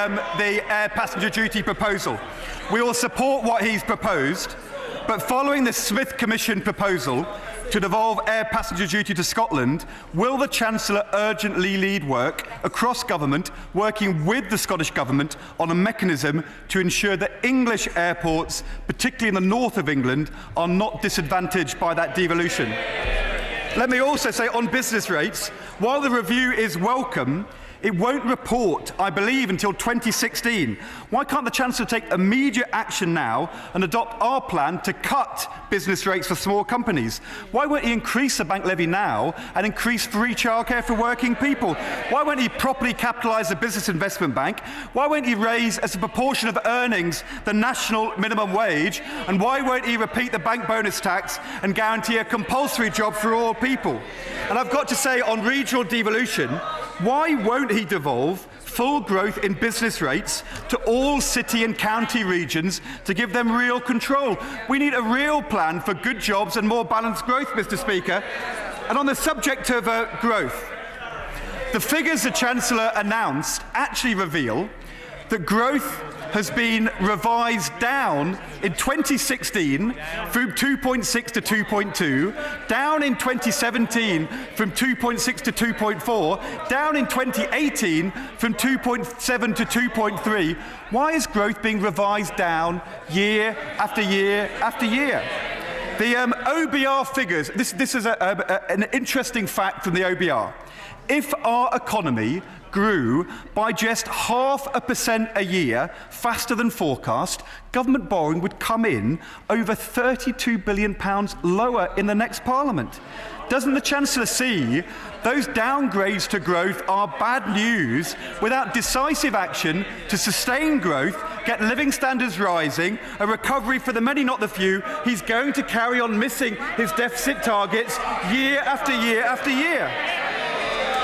air passenger duty proposal. We will support what he's proposed, but following the Smith Commission proposal to devolve air passenger duty to Scotland, will the Chancellor urgently lead work across government, working with the Scottish Government on a mechanism to ensure that English airports, particularly in the north of England, are not disadvantaged by that devolution? Let me also say on business rates, while the review is welcome, it won't report, I believe, until 2016. Why can't the Chancellor take immediate action now and adopt our plan to cut business rates for small companies? Why won't he increase the bank levy now and increase free childcare for working people? Why won't he properly capitalise the Business Investment Bank? Why won't he raise, as a proportion of earnings, the national minimum wage? And why won't he repeat the bank bonus tax and guarantee a compulsory job for all people? And I've got to say, on regional devolution, why won't he devolve full growth in business rates to all city and county regions to give them real control? We need a real plan for good jobs and more balanced growth, Mr. Speaker. And on the subject of growth, The figures the Chancellor announced actually reveal that growth has been revised down in 2016 from 2.6 to 2.2, down in 2017 from 2.6 to 2.4, down in 2018 from 2.7 to 2.3. Why is growth being revised down year after year after year? The OBR figures, this is an interesting fact from the OBR. If our economy grew by just 0.5% a year, faster than forecast, government borrowing would come in over £32 billion lower in the next Parliament. Doesn't the Chancellor see those downgrades to growth are bad news without decisive action to sustain growth, get living standards rising, a recovery for the many, not the few? He's going to carry on missing his deficit targets year after year after year.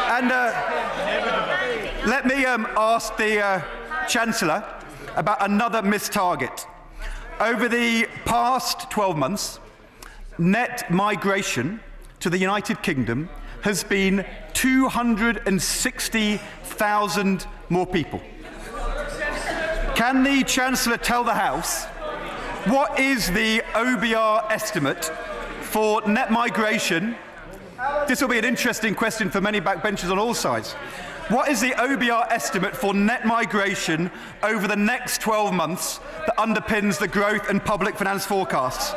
And let me ask the Chancellor about another missed target. Over the past 12 months, net migration to the United Kingdom has been 260,000 more people. Can the Chancellor tell the House what is the OBR estimate for net migration? This will be an interesting question for many backbenchers on all sides. What is the OBR estimate for net migration over the next 12 months that underpins the growth and public finance forecasts?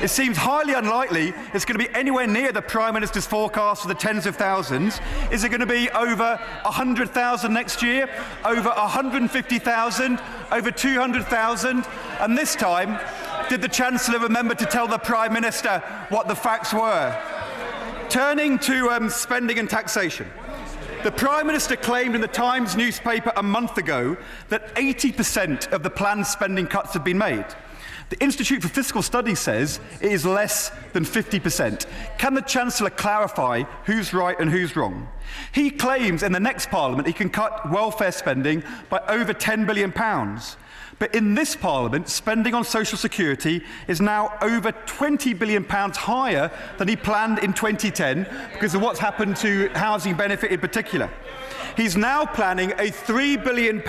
It seems highly unlikely it's going to be anywhere near the Prime Minister's forecast for the tens of thousands. Is it going to be over 100,000 next year? Over 150,000? Over 200,000? And this time, did the Chancellor remember to tell the Prime Minister what the facts were? Turning to spending and taxation. The Prime Minister claimed in the Times newspaper a month ago that 80% of the planned spending cuts have been made. The Institute for Fiscal Studies says it is less than 50%. Can the Chancellor clarify who's right and who's wrong? He claims in the next Parliament he can cut welfare spending by over £10 billion. But in this Parliament, spending on social security is now over £20 billion higher than he planned in 2010 because of what's happened to housing benefit in particular. He's now planning a £3 billion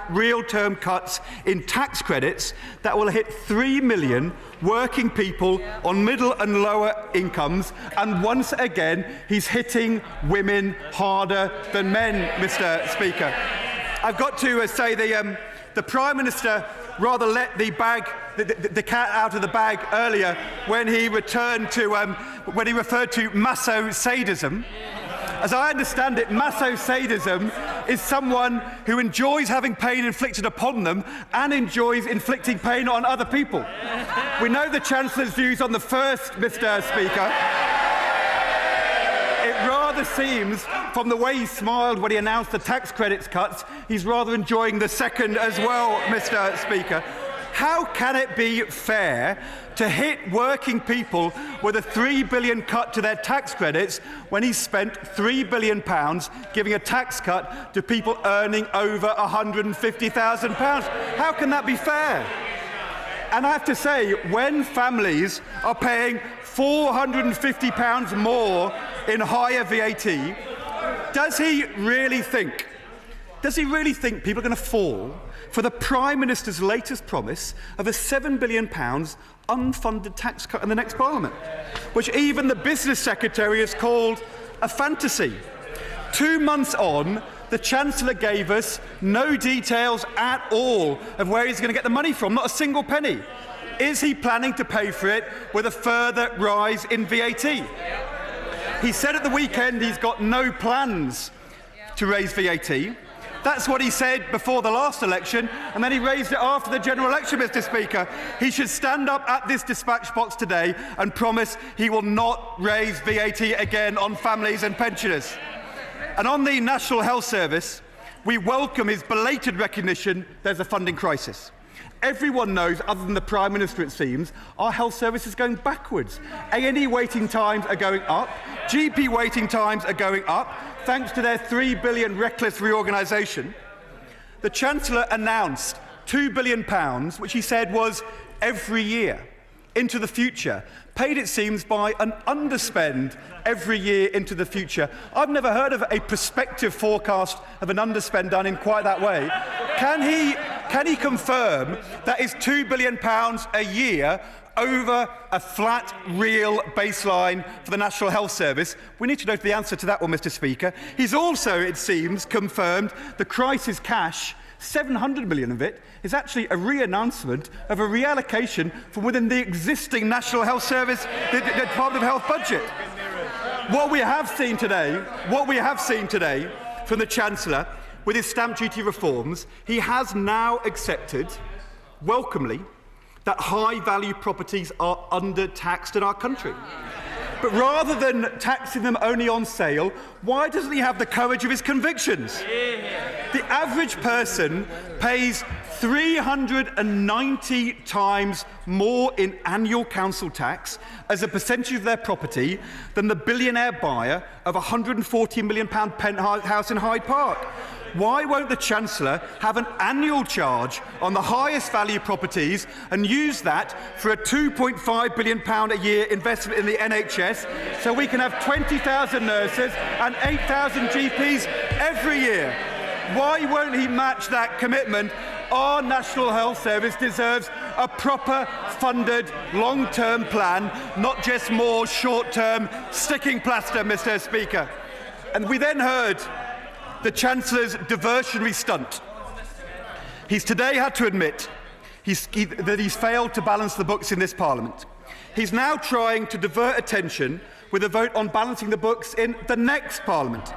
real-term cuts in tax credits that will hit 3 million working people on middle and lower incomes, and once again, he's hitting women harder than men, Mr. Speaker. I've got to say the Prime Minister rather let the cat out of the bag earlier when he referred to maso-sadism. As I understand it, maso-sadism is someone who enjoys having pain inflicted upon them and enjoys inflicting pain on other people. We know the Chancellor's views on the first, Mr. Speaker. It rather seems, from the way he smiled when he announced the tax credits cuts, he's rather enjoying the second as well, Mr. Speaker. How can it be fair to hit working people with a £3 billion cut to their tax credits when he spent £3 billion giving a tax cut to people earning over £150,000? How can that be fair? And I have to say, when families are paying £450 more in higher VAT, does he really think people are going to fall for the Prime Minister's latest promise of a £7 billion unfunded tax cut in the next Parliament, which even the Business Secretary has called a fantasy? 2 months on, the Chancellor gave us no details at all of where he's going to get the money from, not a single penny. Is he planning to pay for it with a further rise in VAT? He said at the weekend he's got no plans to raise VAT. That's what he said before the last election, and then he raised it after the general election, Mr. Speaker. He should stand up at this dispatch box today and promise he will not raise VAT again on families and pensioners. And on the National Health Service, we welcome his belated recognition there's a funding crisis. Everyone knows, other than the Prime Minister it seems, our health service is going backwards. A&E waiting times are going up, GP waiting times are going up, thanks to their £3 billion reckless reorganisation. The Chancellor announced £2 billion, which he said was every year. into the future, paid, it seems, by an underspend every year into the future. I've never heard of a prospective forecast of an underspend done in quite that way. Can he confirm that is £2 billion a year over a flat, real baseline for the National Health Service? We need to know the answer to that one, Mr. Speaker. He's also, it seems, confirmed the crisis cash, 700 million of it, is actually a re-announcement of a reallocation from within the existing National Health Service, the Department of Health budget. What we have seen today from the Chancellor with his stamp duty reforms, he has now accepted, welcomely, that high-value properties are under-taxed in our country. But rather than taxing them only on sale, why doesn't he have the courage of his convictions? The average person pays 390 times more in annual council tax as a percentage of their property than the billionaire buyer of a £140 million penthouse in Hyde Park. Why won't the Chancellor have an annual charge on the highest value properties and use that for a £2.5 billion a year investment in the NHS so we can have 20,000 nurses and 8,000 GPs every year? Why won't he match that commitment? Our National Health Service deserves a proper funded long-term plan, not just more short-term sticking plaster, Mr. Speaker. And we then heard the Chancellor's diversionary stunt. He's today had to admit that he's failed to balance the books in this Parliament. He's now trying to divert attention with a vote on balancing the books in the next Parliament.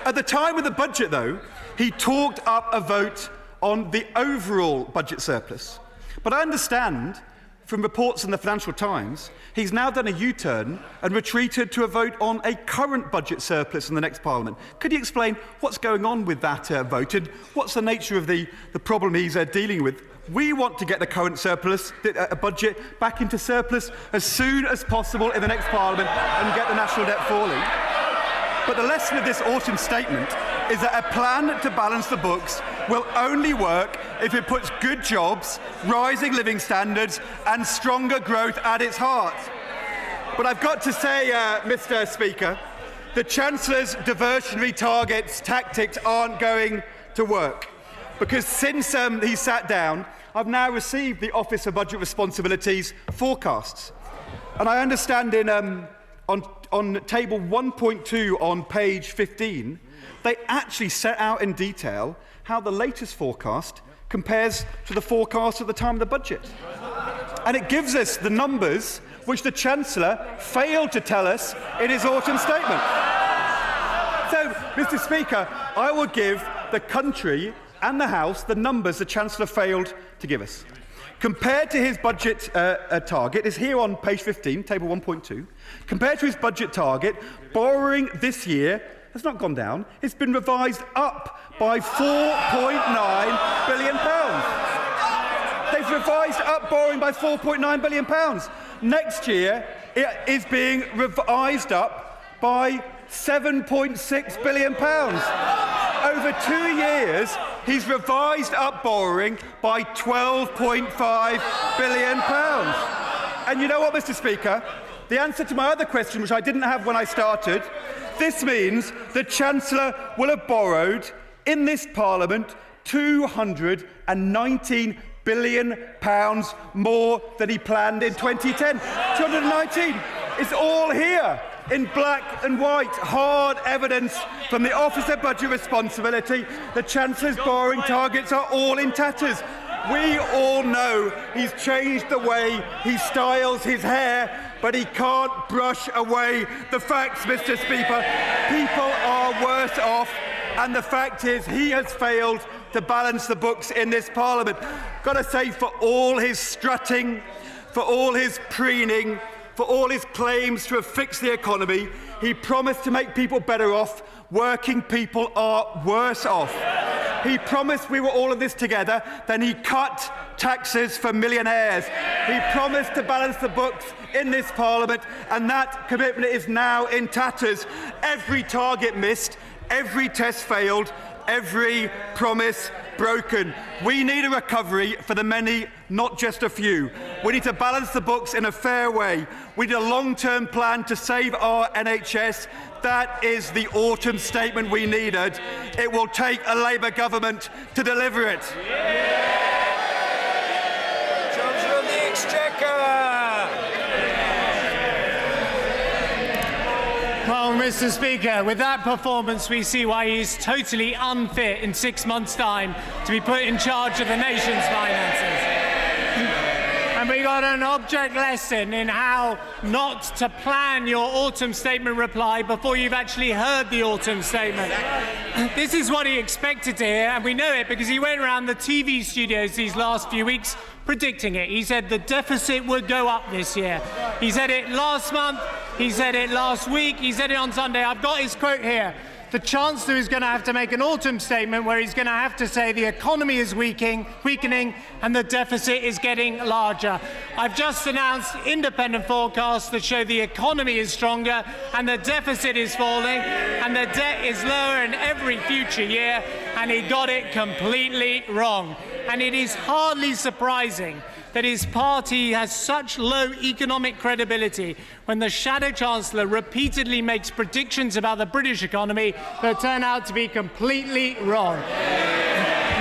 At the time of the budget, though, he talked up a vote on the overall budget surplus. But I understand from reports in the Financial Times, he's now done a U-turn and retreated to a vote on a current budget surplus in the next Parliament. Could you explain what's going on with that vote and what's the nature of the problem he's dealing with? We want to get the current surplus, budget, back into surplus as soon as possible in the next Parliament and get the national debt falling. But the lesson of this autumn statement is that a plan to balance the books will only work if it puts good jobs, rising living standards and stronger growth at its heart. But I've got to say, Mr. Speaker, the Chancellor's diversionary tactics aren't going to work. Because since he sat down, I've now received the Office of Budget Responsibilities forecasts. And I understand on table 1.2 on page 15, they actually set out in detail how the latest forecast compares to the forecast at the time of the budget. And it gives us the numbers which the Chancellor failed to tell us in his autumn statement. So, Mr. Speaker, I will give the country and the House the numbers the Chancellor failed to give us. Compared to his budget target, is here on page 15, table 1.2. Compared to his budget target, borrowing this year has not gone down. It's been revised up by £4.9 billion. They've revised up borrowing by £4.9 billion. Next year, it is being revised up by £7.6 billion. Over 2 years, he's revised up borrowing by £12.5 billion. And you know what, Mr. Speaker? The answer to my other question, which I didn't have when I started, this means the Chancellor will have borrowed in this Parliament £219 billion more than he planned in 2010. 219. It's all here in black and white, hard evidence from the Office of Budget Responsibility. The Chancellor's borrowing targets are all in tatters. We all know he's changed the way he styles his hair, but he can't brush away the facts, Mr. Speaker. People are worse off, and the fact is he has failed to balance the books in this Parliament. Got to say, for all his strutting, for all his preening, for all his claims to have fixed the economy, he promised to make people better off. Working people are worse off. He promised we were all of this together, then he cut taxes for millionaires. He promised to balance the books in this Parliament, and that commitment is now in tatters. Every target missed, every test failed, every promise broken. We need a recovery for the many, not just a few. We need to balance the books in a fair way. We need a long-term plan to save our NHS. That is the autumn statement we needed. It will take a Labour government to deliver it. Chancellor of the Exchequer. Well, Mr. Speaker, with that performance, we see why he's totally unfit in 6 months' time to be put in charge of the nation's finances. And we got an object lesson in how not to plan your autumn statement reply before you've actually heard the autumn statement. This is what he expected to hear, and we know it because he went around the TV studios these last few weeks predicting it. He said the deficit would go up this year. He said it last month, he said it last week, he said it on Sunday. I've got his quote here. The Chancellor is going to have to make an autumn statement where he's going to have to say the economy is weakening and the deficit is getting larger. I've just announced independent forecasts that show the economy is stronger and the deficit is falling and the debt is lower in every future year, and he got it completely wrong. And it is hardly surprising that his party has such low economic credibility when the Shadow Chancellor repeatedly makes predictions about the British economy that turn out to be completely wrong.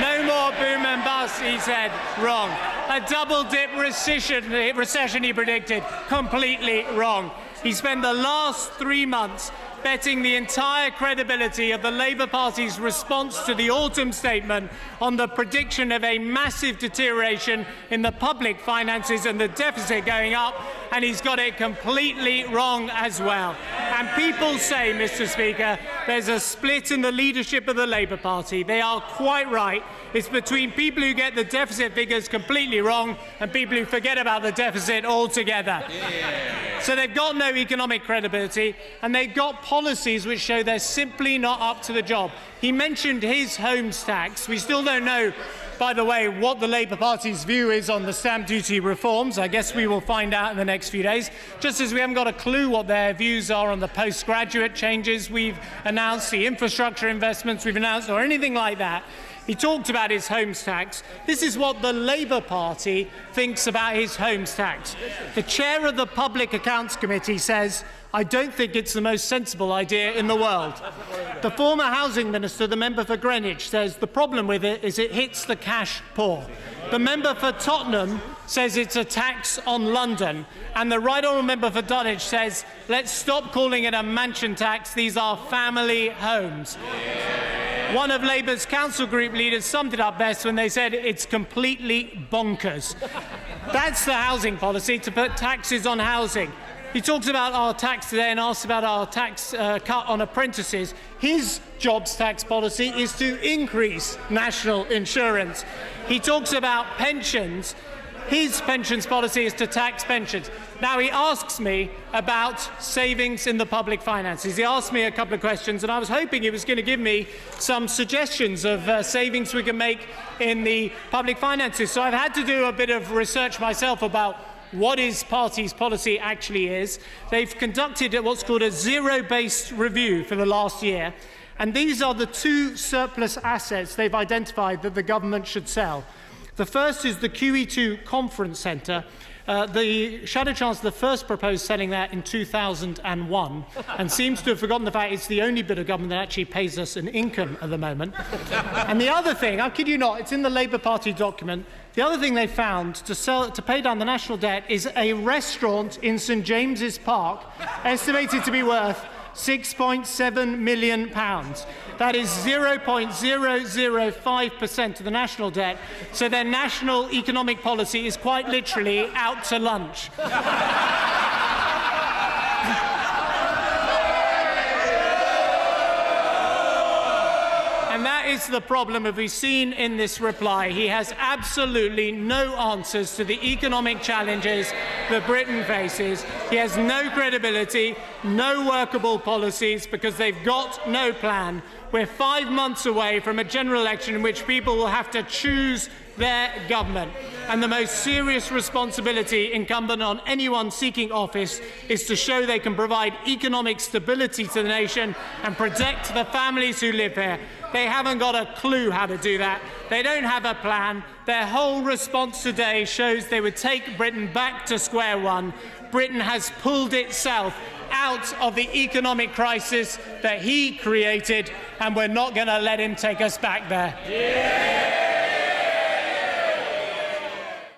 No more boom and bust, he said. Wrong. A double-dip recession he predicted. Completely wrong. He spent the last 3 months betting the entire credibility of the Labour Party's response to the autumn statement on the prediction of a massive deterioration in the public finances and the deficit going up, and he's got it completely wrong as well. And people say, Mr. Speaker, there's a split in the leadership of the Labour Party. They are quite right. It's between people who get the deficit figures completely wrong and people who forget about the deficit altogether. So they've got no economic credibility, and they've got policies which show they're simply not up to the job. He mentioned his homes tax. We still don't know, by the way, what the Labour Party's view is on the stamp duty reforms. I guess we will find out in the next few days, just as we haven't got a clue what their views are on the postgraduate changes we've announced, the infrastructure investments we've announced, or anything like that. He talked about his homes tax. This is what the Labour Party thinks about his homes tax. The chair of the Public Accounts Committee says, I don't think it's the most sensible idea in the world. The former housing minister, the member for Greenwich, says the problem with it is it hits the cash poor. The member for Tottenham says it's a tax on London. And the right honourable member for Dulwich says, let's stop calling it a mansion tax. These are family homes. One of Labour's council group leaders summed it up best when they said it's completely bonkers. That's the housing policy, to put taxes on housing. He talks about our tax today and asks about our tax cut on apprentices. His jobs tax policy is to increase national insurance. He talks about pensions. His pensions policy is to tax pensions. Now, he asks me about savings in the public finances. He asked me a couple of questions, and I was hoping he was going to give me some suggestions of savings we can make in the public finances. So I've had to do a bit of research myself about what his party's policy actually is. They've conducted what's called a zero-based review for the last year, and these are the two surplus assets they've identified that the government should sell. The first is the QE2 Conference Centre. The Shadow Chancellor first proposed selling that in 2001 and seems to have forgotten the fact it's the only bit of government that actually pays us an income at the moment. And the other thing, I kid you not, it's in the Labour Party document, the other thing they found to pay down the national debt is a restaurant in St James's Park, estimated to be worth £6.7 million. That is 0.005% of the national debt. So their national economic policy is quite literally out to lunch. And that is the problem, as we've seen in this reply. He has absolutely no answers to the economic challenges that Britain faces. He has no credibility, no workable policies, because they've got no plan. We're 5 months away from a general election in which people will have to choose their government. And the most serious responsibility incumbent on anyone seeking office is to show they can provide economic stability to the nation and protect the families who live here. They haven't got a clue how to do that. They don't have a plan. Their whole response today shows they would take Britain back to square one. Britain has pulled itself out of the economic crisis that he created, and we're not going to let him take us back there.